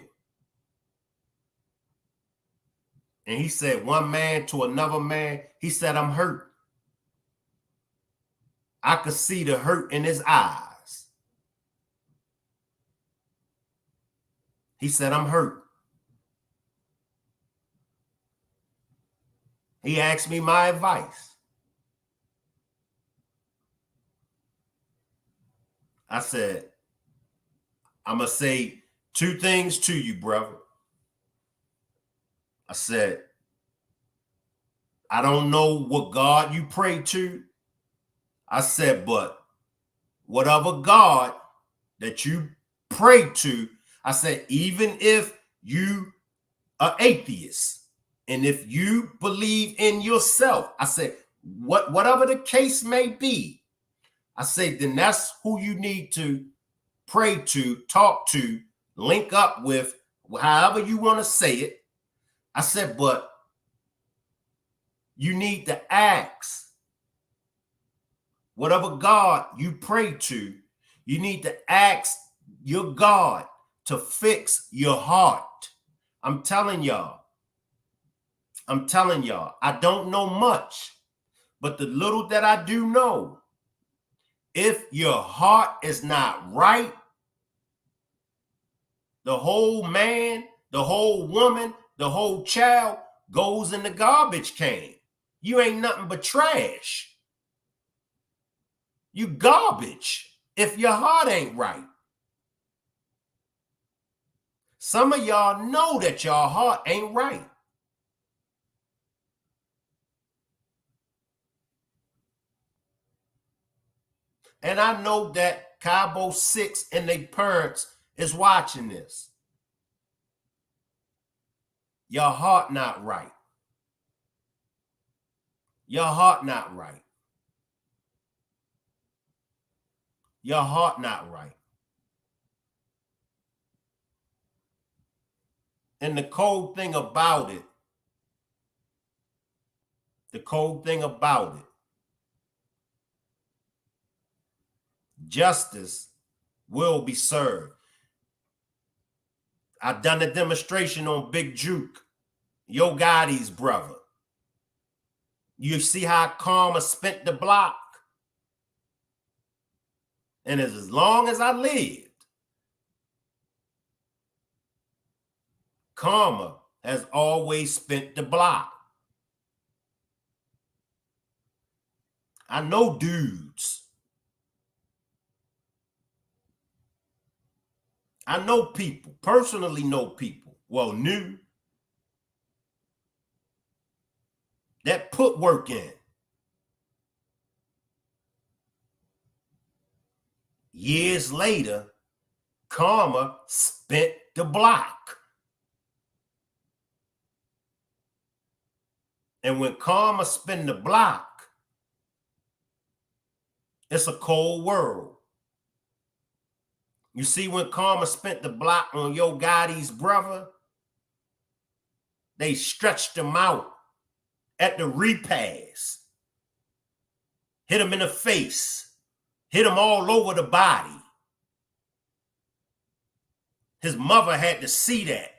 And he said, one man to another man, he said, I'm hurt. I could see the hurt in his eyes. He said, I'm hurt. He asked me my advice. I said, I'm going to say two things to you, brother. I said, I don't know what God you pray to. I said, but whatever God that you pray to, I said, even if you are atheist, and if you believe in yourself, I said, whatever the case may be, I said, then that's who you need to pray to, talk to, link up with, however you want to say it. I said, but you need to ask whatever God you pray to, you need to ask your God to fix your heart. I'm telling y'all, I don't know much, but the little that I do know, if your heart is not right, the whole man, the whole woman, the whole child goes in the garbage can. You ain't nothing but trash. You garbage if your heart ain't right. Some of y'all know that your heart ain't right. And I know that Cabo 6 and their parents is watching this. Your heart not right. Your heart not right. Your heart not right. And the cold thing about it, justice will be served. I've done a demonstration on Big Juke, Yo Gotti's brother. You see how Karma spent the block? And as long as I lived, Karma has always spent the block. I know dudes. I know people, personally know people, well, knew, that put work in. Years later, Karma spent the block. And when Karma spent the block, it's a cold world. You see, when Karma spent the block on Yo Gotti's brother, they stretched him out at the repass, hit him in the face, hit him all over the body. His mother had to see that.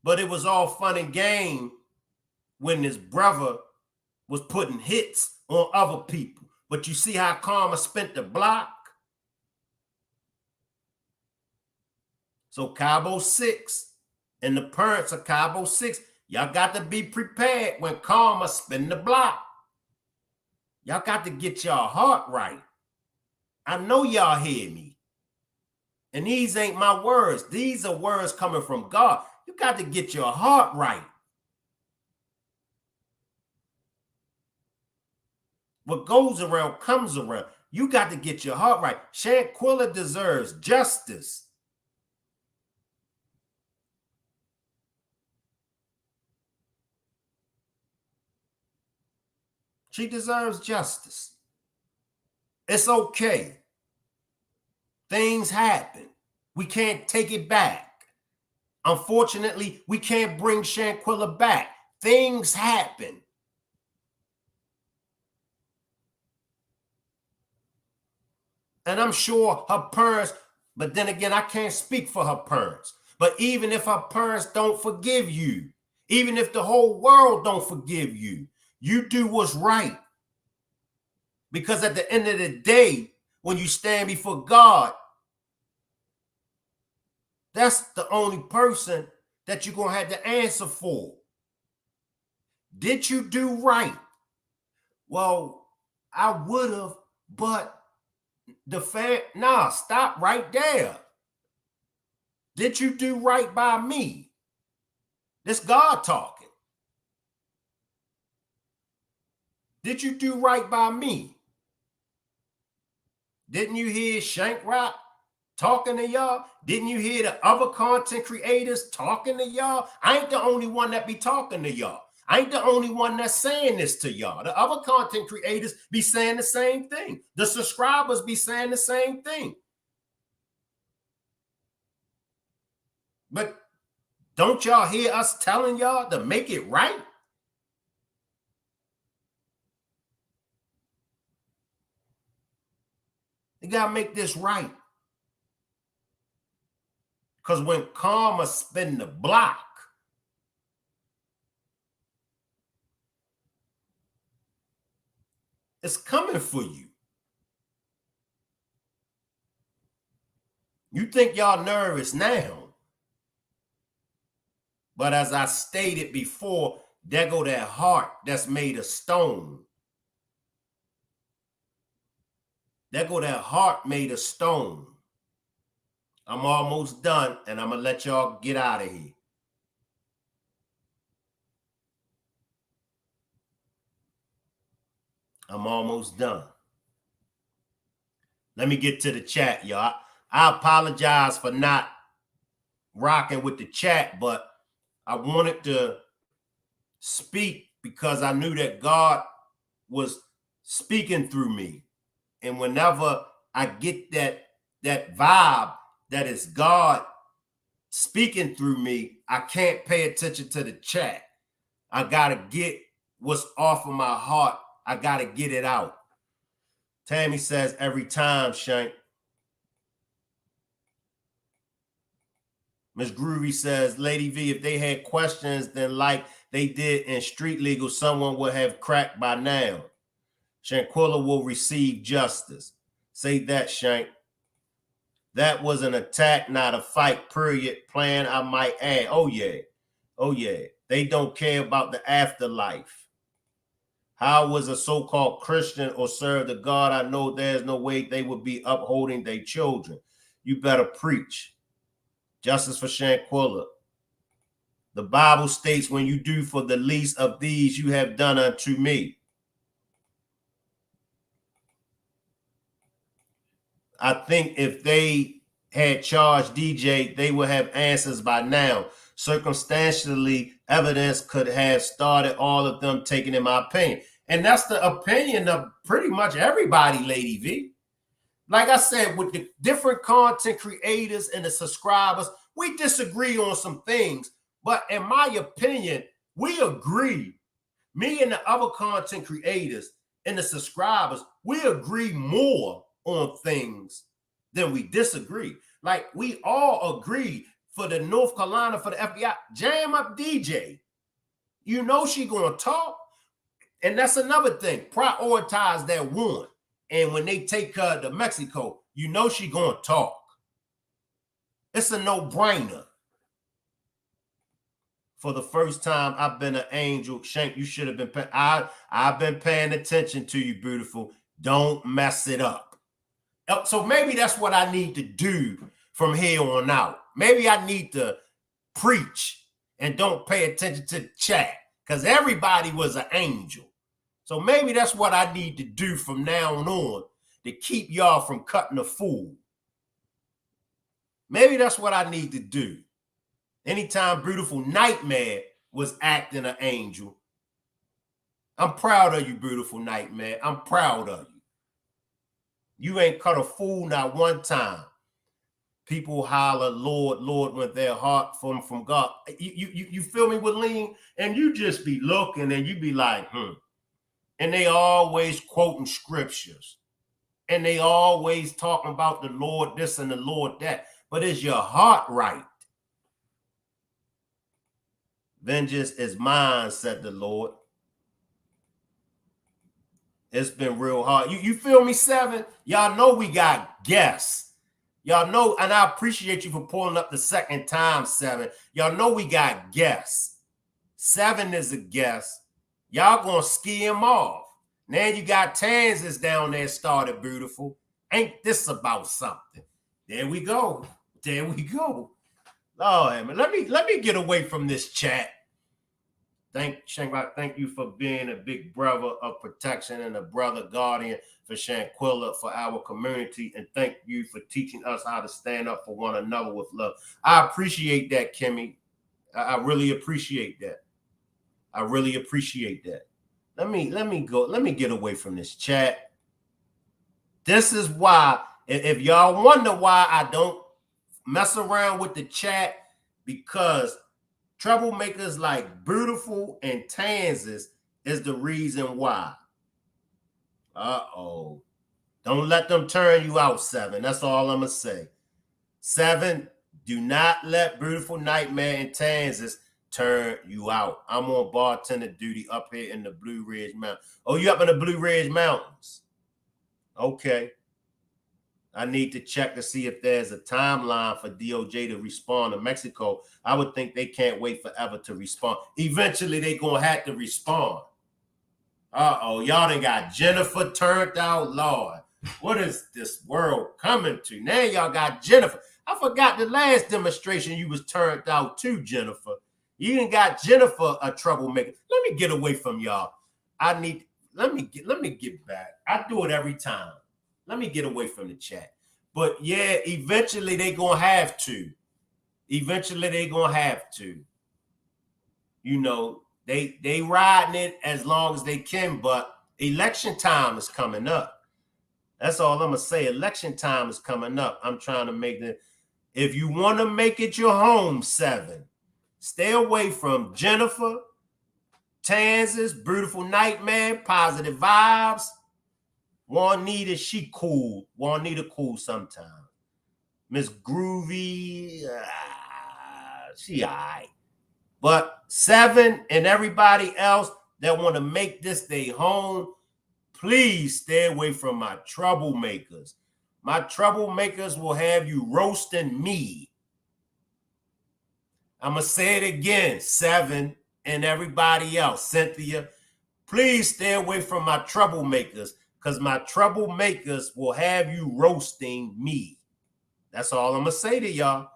But it was all fun and game when his brother was putting hits on other people. But you see how Karma spent the block? So Cabo 6 and the parents of Cabo 6, y'all got to be prepared when Karma spin the block. Y'all got to get y'all heart right. I know y'all hear me. And these ain't my words. These are words coming from God. You got to get your heart right. What goes around comes around. You got to get your heart right. Shanquella deserves justice. She deserves justice. It's okay. Things happen. We can't take it back. Unfortunately, we can't bring Shanquella back. Things happen. And I'm sure her parents, but then again, I can't speak for her parents. But even if her parents don't forgive you, even if the whole world don't forgive you, you do what's right. Because at the end of the day, when you stand before God, that's the only person that you're going to have to answer for. Did you do right? Well, I would have, but stop right there. Did you do right by me? This God talking. Did you do right by me? Didn't you hear Shanquella talking to y'all? Didn't you hear the other content creators talking to y'all? I ain't the only one that be talking to y'all. I ain't the only one that's saying this to y'all. The other content creators be saying the same thing. The subscribers be saying the same thing. But don't y'all hear us telling y'all to make it right? You gotta make this right. Because when karma spin the block, it's coming for you. You think y'all nervous now. But as I stated before, there go that heart that's made of stone. There go that heart made of stone. I'm almost done, and I'm going to let y'all get out of here. I'm almost done. Let me get to the chat, y'all. I apologize for not rocking with the chat, but I wanted to speak because I knew that God was speaking through me. And whenever I get that vibe that is God speaking through me, I can't pay attention to the chat. I got to get what's off of my heart. I got to get it out. Tammy says every time, Shank. Miss Groovy says, Lady V, if they had questions, then like they did in Street Legal, someone would have cracked by now. Shanquella will receive justice. Say that, Shank. That was an attack, not a fight, period. Plan, I might add. Oh, yeah. Oh, yeah. They don't care about the afterlife. How was a so-called Christian or serve the God? I know there's no way they would be upholding their children. You better preach. Justice for Shanquella. The Bible states, when you do for the least of these, you have done unto me. I think if they had charged DJ, they would have answers by now. Circumstantially, evidence could have started all of them taking, in my opinion. And that's the opinion of pretty much everybody, Lady V. Like I said, with the different content creators and the subscribers, we disagree on some things. But in my opinion, we agree. Me and the other content creators and the subscribers, we agree more on things than we disagree. Like we all agree for the North Carolina, for the FBI, jam up DJ. You know she gonna talk. And that's another thing. Prioritize that one. And when they take her to Mexico, you know she gonna talk. It's a no-brainer. For the first time, I've been an angel. Shank, you should have been. I've been paying attention to you, beautiful. Don't mess it up. So maybe that's what I need to do from here on out. Maybe I need to preach and don't pay attention to the chat because everybody was an angel. So maybe that's what I need to do from now on to keep y'all from cutting a fool. Maybe that's what I need to do. Anytime Beautiful Nightmare was acting an angel, I'm proud of you, beautiful nightmare. I'm proud of you. You ain't cut a fool not one time. People holler, Lord, Lord, with their heart from God. You feel me, Willeen? And you just be looking and you be like, And they always quoting scriptures. And they always talking about the Lord this and the Lord that. But is your heart right? Vengeance is mine, said the Lord. It's been real hard. You feel me, 7? Y'all know we got guests. Y'all know, and I appreciate you for pulling up the second time, 7. Y'all know we got guests. 7 is a guest. Y'all gonna ski him off. Now you got Kansas down there started beautiful. Ain't this about something? There we go. There we go. Lord, man, let me get away from this chat. Thank you for being a big brother of protection and a brother guardian for Shanquella, for our community. And thank you for teaching us how to stand up for one another with love. I appreciate that, Kimmy. I really appreciate that. I really appreciate that. Let me go. Let me get away from this chat. This is why, if y'all wonder why I don't mess around with the chat, because troublemakers like Beautiful and Kansas is the reason why. Uh-oh. Don't let them turn you out, 7. That's all I'm going to say. 7, do not let Beautiful Nightmare and Kansas turn you out. I'm on bartender duty up here in the Blue Ridge Mountains. Oh, you up in the Blue Ridge Mountains? Okay. I need to check to see if there's a timeline for DOJ to respond to Mexico. I would think they can't wait forever to respond. Eventually, they're going to have to respond. Uh-oh, y'all done got Jennifer turned out, Lord. What is this world coming to? Now y'all got Jennifer. I forgot the last demonstration you was turned out too, Jennifer. You ain't got Jennifer a troublemaker. Let me get away from y'all. Let me get back. I do it every time. Let me get away from the chat. But yeah, eventually they gonna have to. Eventually they gonna have to. You know, they riding it as long as they can, but election time is coming up. That's all I'm gonna say. Election time is coming up. I'm trying to make it. If you want to make it your home, 7, stay away from Jennifer, Kansas, Beautiful Nightmare, Positive Vibes. Juanita, she cool. Juanita cool sometimes. Miss Groovy, she all right. But 7 and everybody else that want to make this their home, please stay away from my troublemakers. My troublemakers will have you roasting me. I'm going to say it again, 7 and everybody else. Cynthia, please stay away from my troublemakers, because my troublemakers will have you roasting me. That's all I'm going to say to y'all.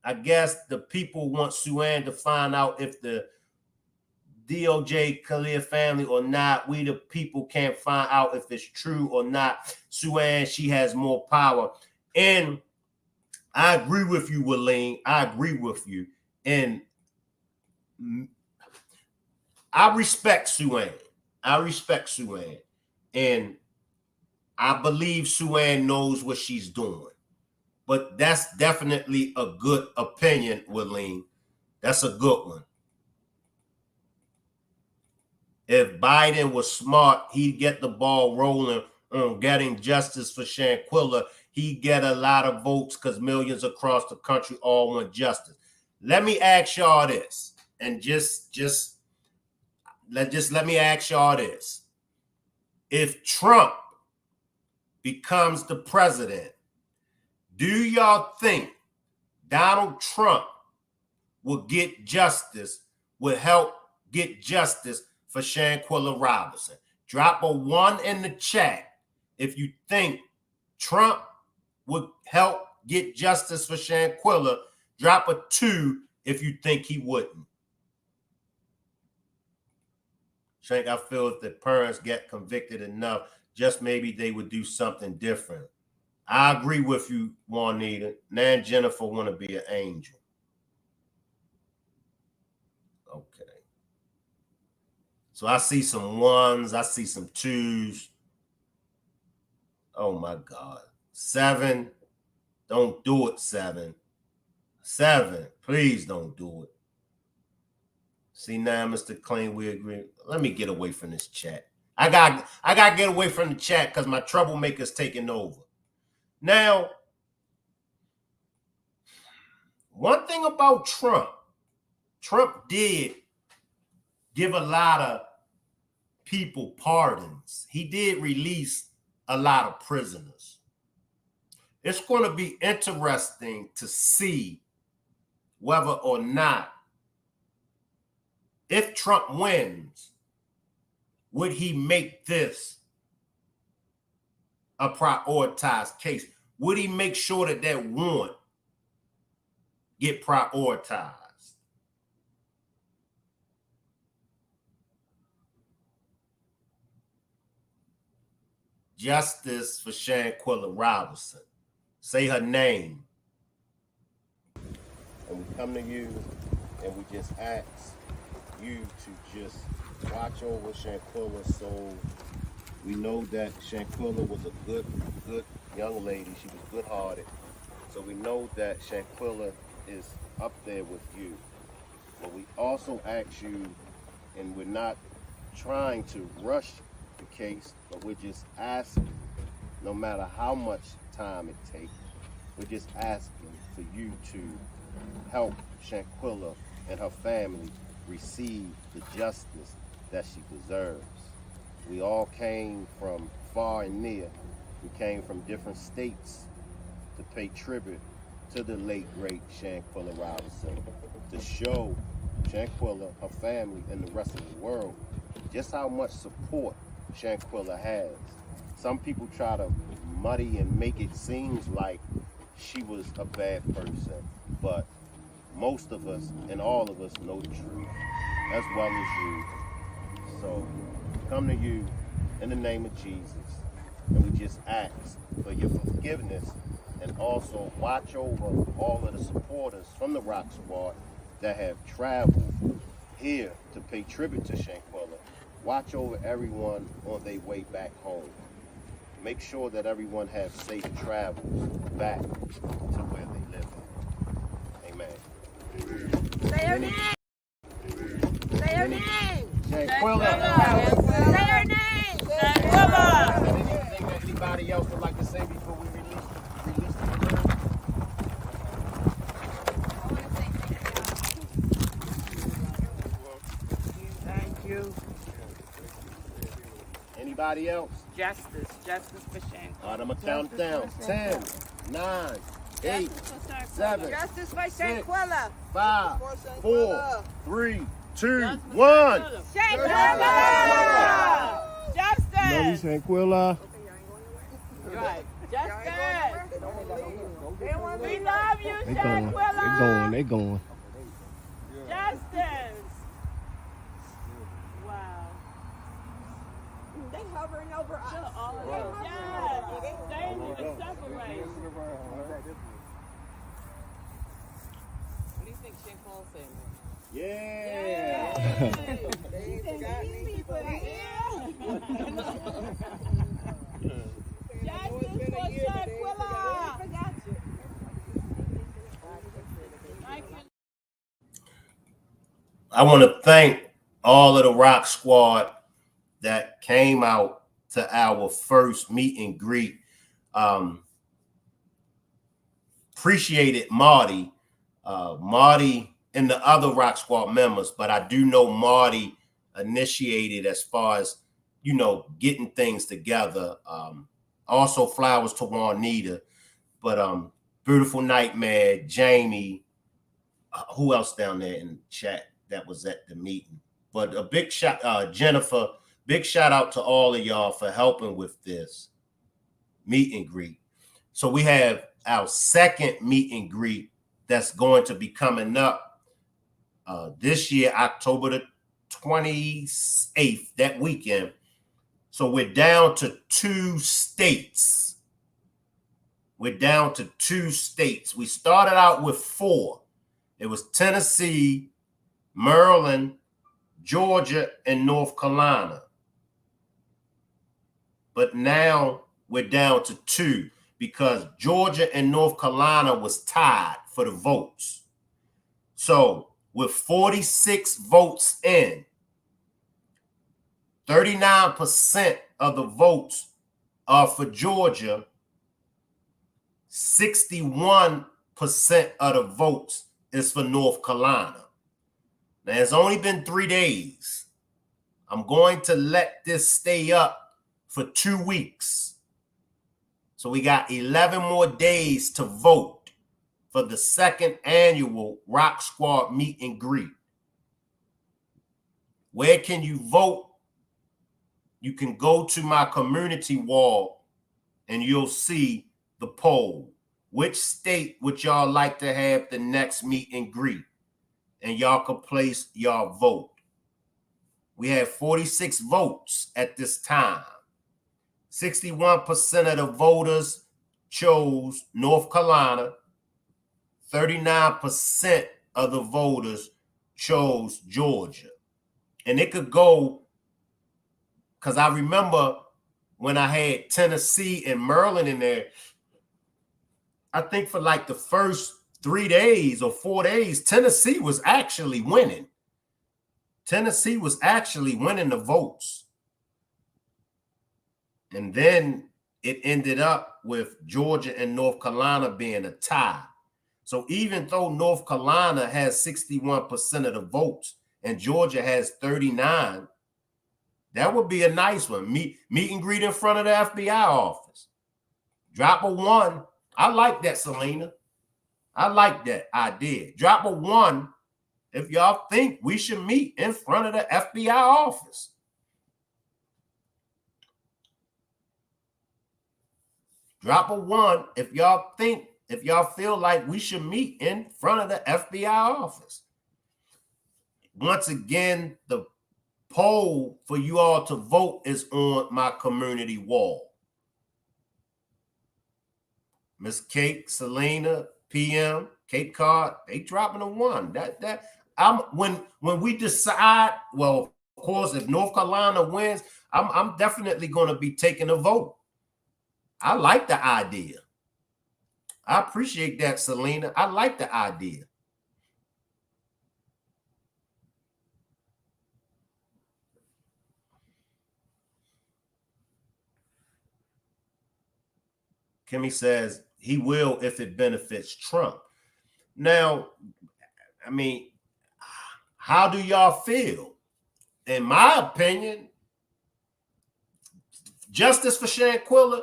I guess the people want Sue-Ann to find out if the DOJ Khalil family or not. We the people can't find out if it's true or not. Sue-Ann, she has more power. And I agree with you, Willeen. I agree with you. And I respect Sue-Ann. I respect Sue-Ann. And I believe Sue-Ann knows what she's doing. But that's definitely a good opinion, Willeen. That's a good one. If Biden was smart, he'd get the ball rolling on getting justice for Shanquella. He'd get a lot of votes because millions across the country all want justice. Let me ask y'all this, and let me ask y'all this. If Trump becomes the president, do y'all think Donald Trump will get justice, will help get justice for Shanquella Robinson? Drop a 1 in the chat if you think Trump would help get justice for Shanquella. Drop a 2 if you think he wouldn't. Shank, I feel if the parents get convicted enough, just maybe they would do something different. I agree with you, Juanita. Now Jennifer want to be an angel. Okay. So I see some ones, I see some twos. Oh my God. 7. Don't do it, 7. 7. Please don't do it. See now, Mr. Clean, we agree. Let me get away from this chat. I got to get away from the chat because my troublemaker's taking over. Now, one thing about Trump did give a lot of people pardons. He did release a lot of prisoners. It's going to be interesting to see whether or not, if Trump wins, would he make this a prioritized case? Would he make sure that that warrant get prioritized? Justice for Shanquella Robinson. Say her name. And we come to you and we just ask you to just watch over Shanquella, so we know that Shanquella was a good young lady. She was good-hearted. So we know that Shanquella is up there with you. But we also ask you, and we're not trying to rush the case, but we're just asking, no matter how much time it takes, we're just asking for you to help Shanquella and her family receive the justice that she deserves. We all came from far and near. We came from different states to pay tribute to the late, great Shanquella Robinson, to show Shanquella, her family, and the rest of the world just how much support Shanquella has. Some people try to muddy and make it seem like she was a bad person, but most of us and all of us know the truth, as well as you. So come to you in the name of Jesus, and we just ask for your forgiveness, and also watch over all of the supporters from the Rock Squad that have traveled here to pay tribute to Shanquella. Watch over everyone on their way back home. Make sure that everyone has safe travels back to where they live. Amen. Say her name. Say her name. Shanquella. Say her name. Anything that anybody else would like to say before we release the Thank you. Anybody else? Justice for Shanquella. All right, I'm gonna count down. 10, 9, 8, 7, Justice for Shanquella. 5, 4, 3, 2, 1. Shanquella. Justice. Shanquella. Right. Justice. We love you, Shanquella. They going. Justice. Wow. They hovering over us. Yes. They ain't even separate. What do you think Shanquella said? Yeah. Justice for Shanquella. I want to thank all of the Rock Squad that came out to our first meet and greet. Appreciated Marty. Marty and the other Rock Squad members, but I do know Marty initiated as far as, you know, getting things together. Also flowers to Juanita, but Beautiful Nightmare, Jamie, who else down there in the chat that was at the meeting? But a big shout, Jennifer, big shout out to all of y'all for helping with this meet and greet. So we have our second meet and greet that's going to be coming up this year, October the 28th, that weekend. So we're down to 2 states. We're down to 2 states. We started out with 4. It was Tennessee, Maryland, Georgia, and North Carolina. But now we're down to 2 because Georgia and North Carolina was tied for the votes. So with 46 votes in, 39% of the votes are for Georgia, 61% of the votes is for North Carolina. Now, it's only been 3 days. I'm going to let this stay up for 2 weeks. So we got 11 more days to vote for the second annual Rock Squad meet and greet. Where can you vote? You can go to my community wall and you'll see the poll. Which state would y'all like to have the next meet and greet? And y'all can place y'all vote. We have 46 votes at this time. 61% of the voters chose North Carolina. 39% of the voters chose Georgia. And it could go, because I remember when I had Tennessee and Maryland in there, I think for like the first 3 days or 4 days, Tennessee was actually winning. Tennessee was actually winning the votes. And then it ended up with Georgia and North Carolina being a tie. So even though North Carolina has 61% of the votes and Georgia has 39, that would be a nice one. Meet and greet in front of the FBI office. Drop a 1. I like that, Selena. I like that idea. Drop a 1 if y'all think we should meet in front of the FBI office. Drop a 1 if y'all feel like we should meet in front of the FBI office. Once again, the poll for you all to vote is on my community wall. Miss Kate, Selena, PM, Kate Card, they dropping a 1. When we decide, well, of course, if North Carolina wins, I'm definitely going to be taking a vote. I like the idea. I appreciate that, Selena. I like the idea. Kimmy says he will if it benefits Trump. Now, I mean, how do y'all feel? In my opinion, justice for Shanquella,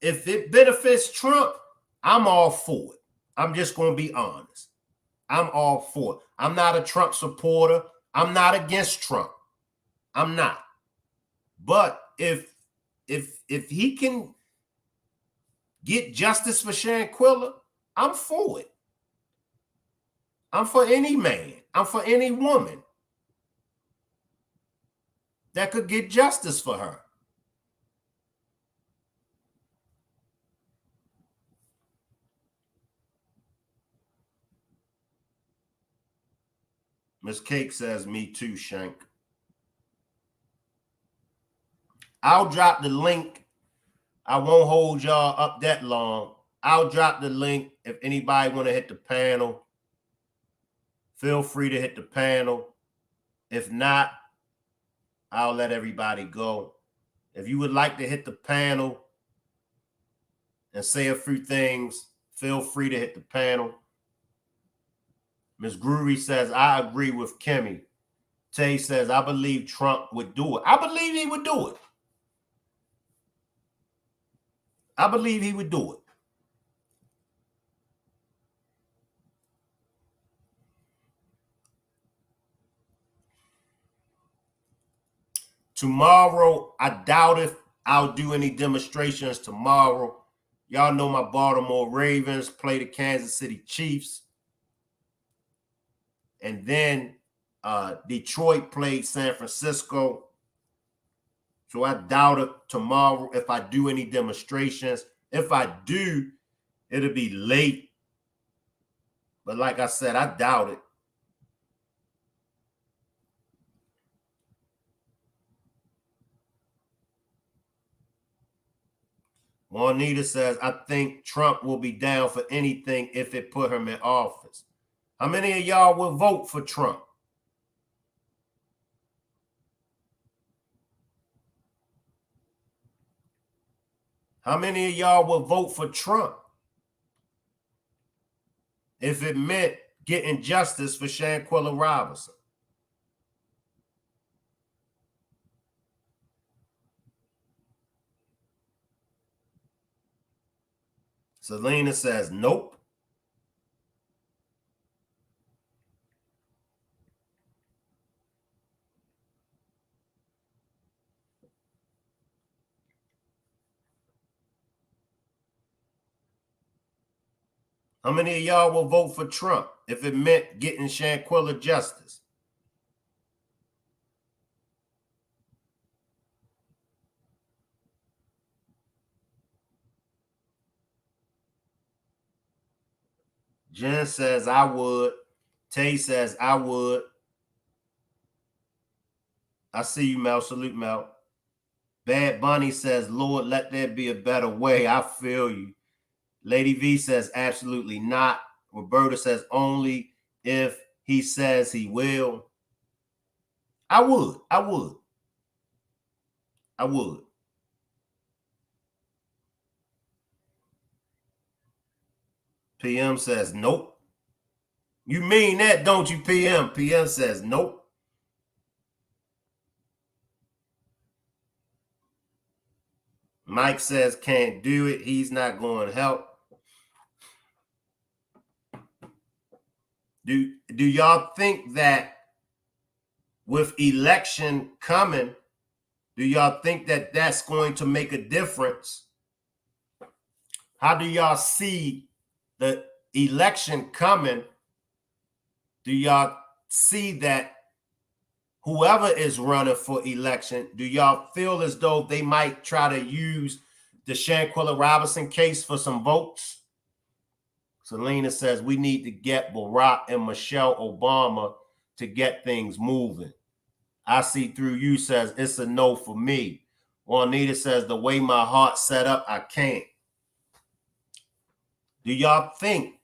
if it benefits Trump, I'm all for it. I'm just going to be honest. I'm all for it. I'm not a Trump supporter. I'm not against Trump. I'm not. But if he can get justice for Shanquella, I'm for it. I'm for any man. I'm for any woman that could get justice for her. Miss Cake says, me too, Shank. I'll drop the link. I won't hold y'all up that long. I'll drop the link. If anybody want to hit the panel, feel free to hit the panel. If not, I'll let everybody go. If you would like to hit the panel and say a few things, feel free to hit the panel. Ms. Grury says, I agree with Kimmy. Tay says, I believe Trump would do it. I believe he would do it. I believe he would do it. Tomorrow, I doubt if I'll do any demonstrations tomorrow. Y'all know my Baltimore Ravens play the Kansas City Chiefs. And then Detroit played San Francisco. So I doubt it tomorrow if I do any demonstrations. If I do, it'll be late. But like I said, I doubt it. Juanita says, I think Trump will be down for anything if it put him in office. How many of y'all will vote for Trump? How many of y'all will vote for Trump if it meant getting justice for Shanquella Robinson? Selena says, nope. How many of y'all will vote for Trump if it meant getting Shanquella justice? Jen says, I would. Tay says, I would. I see you, Mel. Salute, Mel. Bad Bunny says, Lord, let there be a better way. I feel you. Lady V says, absolutely not. Roberta says, only if he says he will. I would. I would. I would. PM says, nope. You mean that, don't you, PM? PM says, nope. Mike says, can't do it. He's not going to help. Do y'all think that with election coming, do y'all think that that's going to make a difference? How do y'all see the election coming? Do y'all see that whoever is running for election, do y'all feel as though they might try to use the Shanquella Robinson case for some votes? Selena says, we need to get Barack and Michelle Obama to get things moving. I see through you says, it's a no for me. Juanita says, the way my heart's set up, I can't. Do y'all think?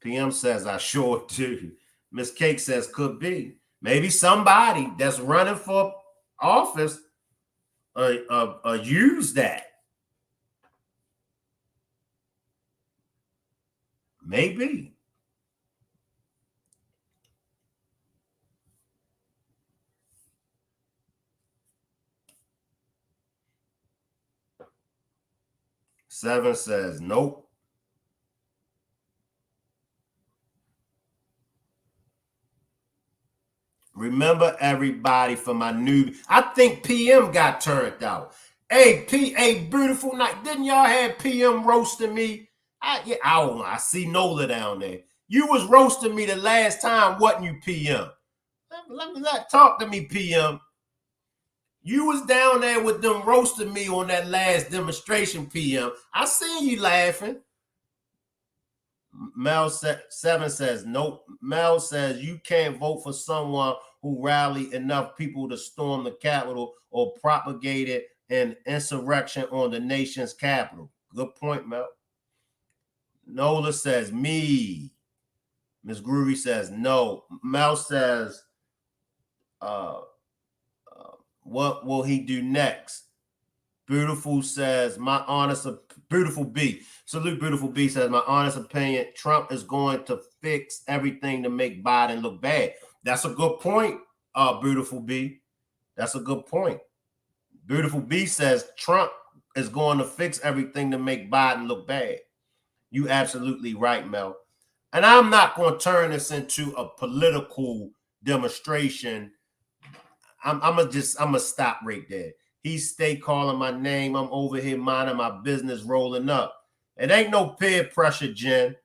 PM says, I sure do. Miss Cake says, could be. Maybe somebody that's running for office use that. Maybe. Seven says, nope. Remember everybody for my newbie. I think PM got turned out. Hey, beautiful night. Didn't y'all have PM roasting me? I don't know. I see Nola down there. You was roasting me the last time, wasn't you, PM? Let me not talk to me, PM. You was down there with them roasting me on that last demonstration, PM. I seen you laughing. Mel 7 says, nope. Mel says you can't vote for someone who rallied enough people to storm the Capitol or propagated an insurrection on the nation's capital. Good point, Mel. Nola says, me. Miss Groovy says, no. Mel says, what will he do next? Beautiful says, Beautiful B. Salute, Beautiful B says, my honest opinion, Trump is going to fix everything to make Biden look bad. That's a good point, Beautiful B. That's a good point. Beautiful B says, Trump is going to fix everything to make Biden look bad. You absolutely right, Mel. And I'm not going to turn this into a political demonstration. I'm gonna stop right there. He stay calling my name. I'm over here minding my business, rolling up. It ain't no peer pressure, Jen.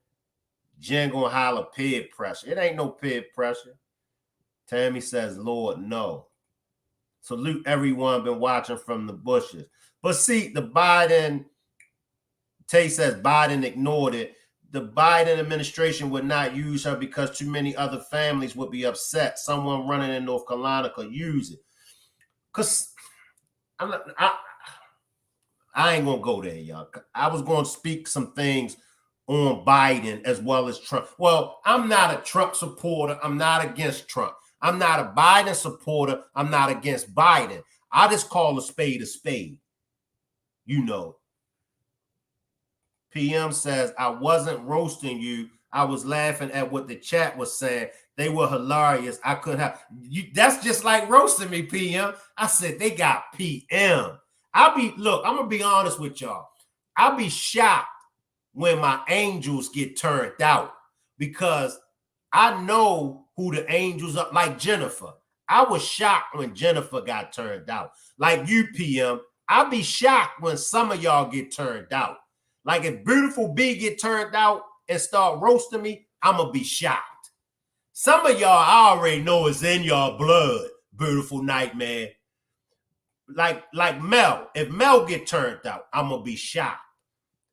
Jen gonna holler peer pressure. It ain't no peer pressure. Tammy says, Lord, no. Salute everyone been watching from the bushes. But see, the Biden, Tay says Biden ignored it. The Biden administration would not use her because too many other families would be upset. Someone running in North Carolina could use it. Because I I ain't gonna go there, y'all. I was gonna speak some things on Biden as well as Trump. Well, I'm not a Trump supporter. I'm not against Trump. I'm not a Biden supporter. I'm not against Biden. I just call a spade a spade. You know. PM says, I wasn't roasting you. I was laughing at what the chat was saying. They were hilarious. I couldn't have you. That's just like roasting me, PM. I said they got PM. Look, I'm gonna be honest with y'all. I'll be shocked when my angels get turned out because I know who the angels are, like Jennifer. I was shocked when Jennifer got turned out. Like you, PM, I'll be shocked when some of y'all get turned out. Like if Beautiful B get turned out and start roasting me, I'm going to be shocked. Some of y'all I already know is in y'all blood, Beautiful Nightmare. Like Mel. If Mel get turned out, I'm going to be shocked.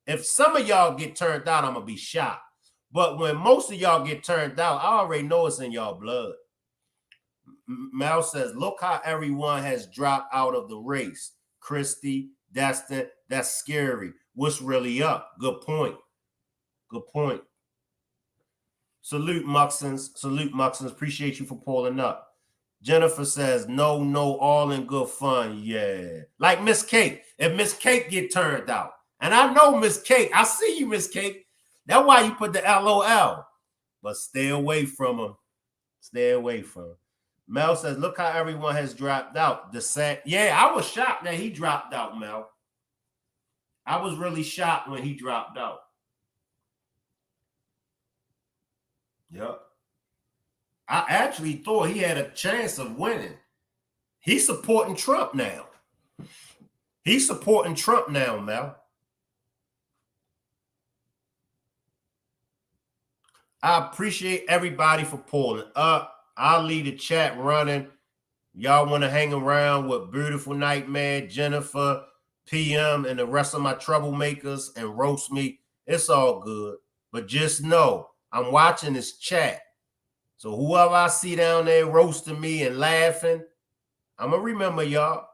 If some of y'all get turned out, I'm going to be shocked. But when most of y'all get turned out, I already know it's in y'all blood. Mel says, look how everyone has dropped out of the race. Christy, Destin, that's scary. What's really up? Good point. Good point. Salute, Muxons. Salute, Muxons. Appreciate you for pulling up. Jennifer says, no, all in good fun. Yeah. Like Miss Cake. If Miss Cake get turned out. And I know Miss Cake. I see you, Miss Cake. That's why you put the LOL. But stay away from him. Stay away from him. Mel says, look how everyone has dropped out. Yeah, I was shocked that he dropped out, Mel. I was really shocked when he dropped out. Yep. I actually thought he had a chance of winning. He's supporting Trump now. He's supporting Trump now, Mel. I appreciate everybody for pulling up. I'll leave the chat running. Y'all want to hang around with Beautiful Nightmare, Jennifer, PM, and the rest of my troublemakers and roast me. It's all good. But just know, I'm watching this chat. So whoever I see down there roasting me and laughing, I'm going to remember y'all.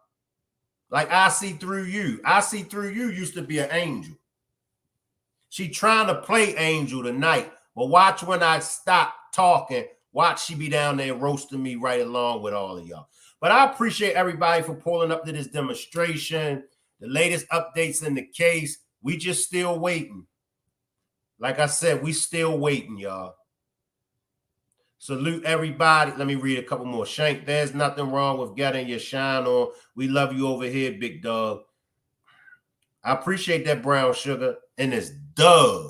Like I see through you. I see through you used to be an angel. She trying to play angel tonight. But watch when I stop talking. Watch she be down there roasting me right along with all of y'all. But I appreciate everybody for pulling up to this demonstration. The latest updates in the case. We just still waiting. Like I said, we still waiting, y'all. Salute everybody. Let me read a couple more. Shank, there's nothing wrong with getting your shine on. We love you over here, big dog. I appreciate that, brown sugar. And it's Doug.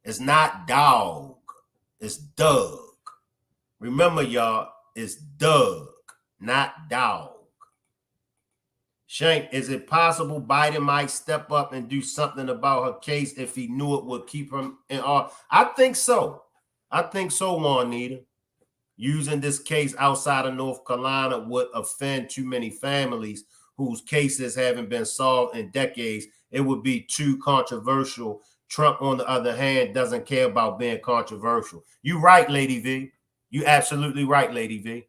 It's not dog. It's Doug. Remember, y'all, it's Doug, not dog. Shank, is it possible Biden might step up and do something about her case if he knew it would keep him in office? I think so. I think so, Juanita. Using this case outside of North Carolina would offend too many families whose cases haven't been solved in decades. It would be too controversial. Trump, on the other hand, doesn't care about being controversial. You right, Lady V. You absolutely right, Lady V.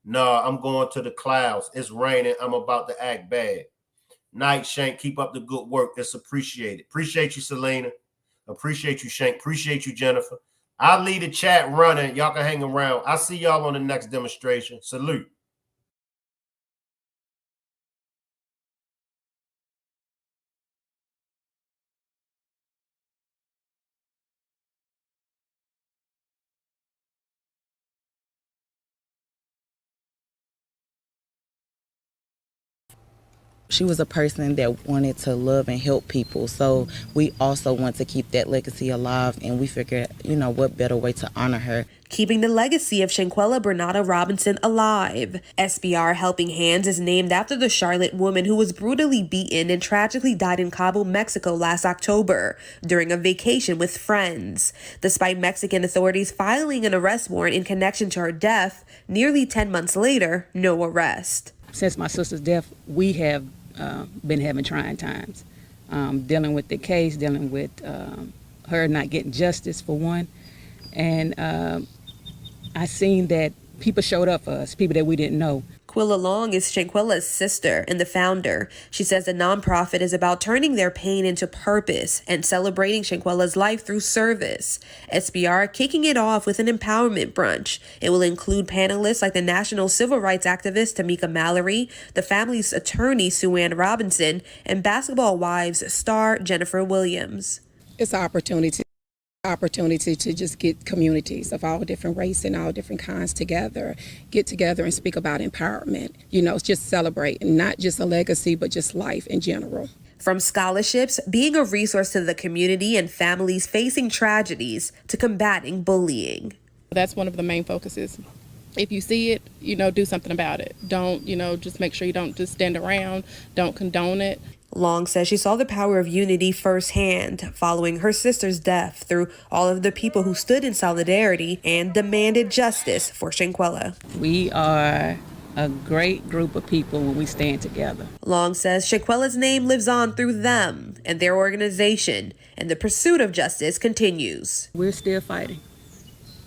No, I'm going to the clouds. It's raining. I'm about to act bad. Night, Shank. Keep up the good work. It's appreciated. Appreciate you, Selena. Appreciate you, Shank. Appreciate you, Jennifer. I'll leave the chat running. Y'all can hang around. I'll see y'all on the next demonstration. Salute. She was a person that wanted to love and help people. So we also want to keep that legacy alive. And we figured, what better way to honor her. Keeping the legacy of Shanquella Bernardo Robinson alive. SBR Helping Hands is named after the Charlotte woman who was brutally beaten and tragically died in Cabo, Mexico last October during a vacation with friends. Despite Mexican authorities filing an arrest warrant in connection to her death, nearly 10 months later, no arrest. Since my sister's death, we have been having trying times, dealing with the case, dealing with her not getting justice for one. And I seen that people showed up for us, people that we didn't know. Quilla Long is Shanquella's sister and the founder. She says the nonprofit is about turning their pain into purpose and celebrating Shanquella's life through service. SBR kicking it off with an empowerment brunch. It will include panelists like the national civil rights activist Tamika Mallory, the family's attorney Sue Ann Robinson, and Basketball Wives star Jennifer Williams. It's an opportunity to just get communities of all different race and all different kinds together, get together and speak about empowerment. Just celebrate, not just a legacy, but just life in general. From scholarships, being a resource to the community and families facing tragedies, to combating bullying. That's one of the main focuses. If you see it, do something about it. Don't, just make sure you don't just stand around, don't condone it. Long says she saw the power of unity firsthand following her sister's death through all of the people who stood in solidarity and demanded justice for Shanquella. We are a great group of people when we stand together. Long says Shanquella's name lives on through them and their organization, and the pursuit of justice continues. We're still fighting.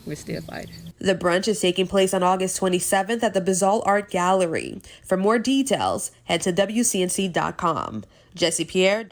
We're still fighting. The brunch is taking place on August 27th at the Basalt Art Gallery. For more details, head to WCNC.com. Jesse Pierre.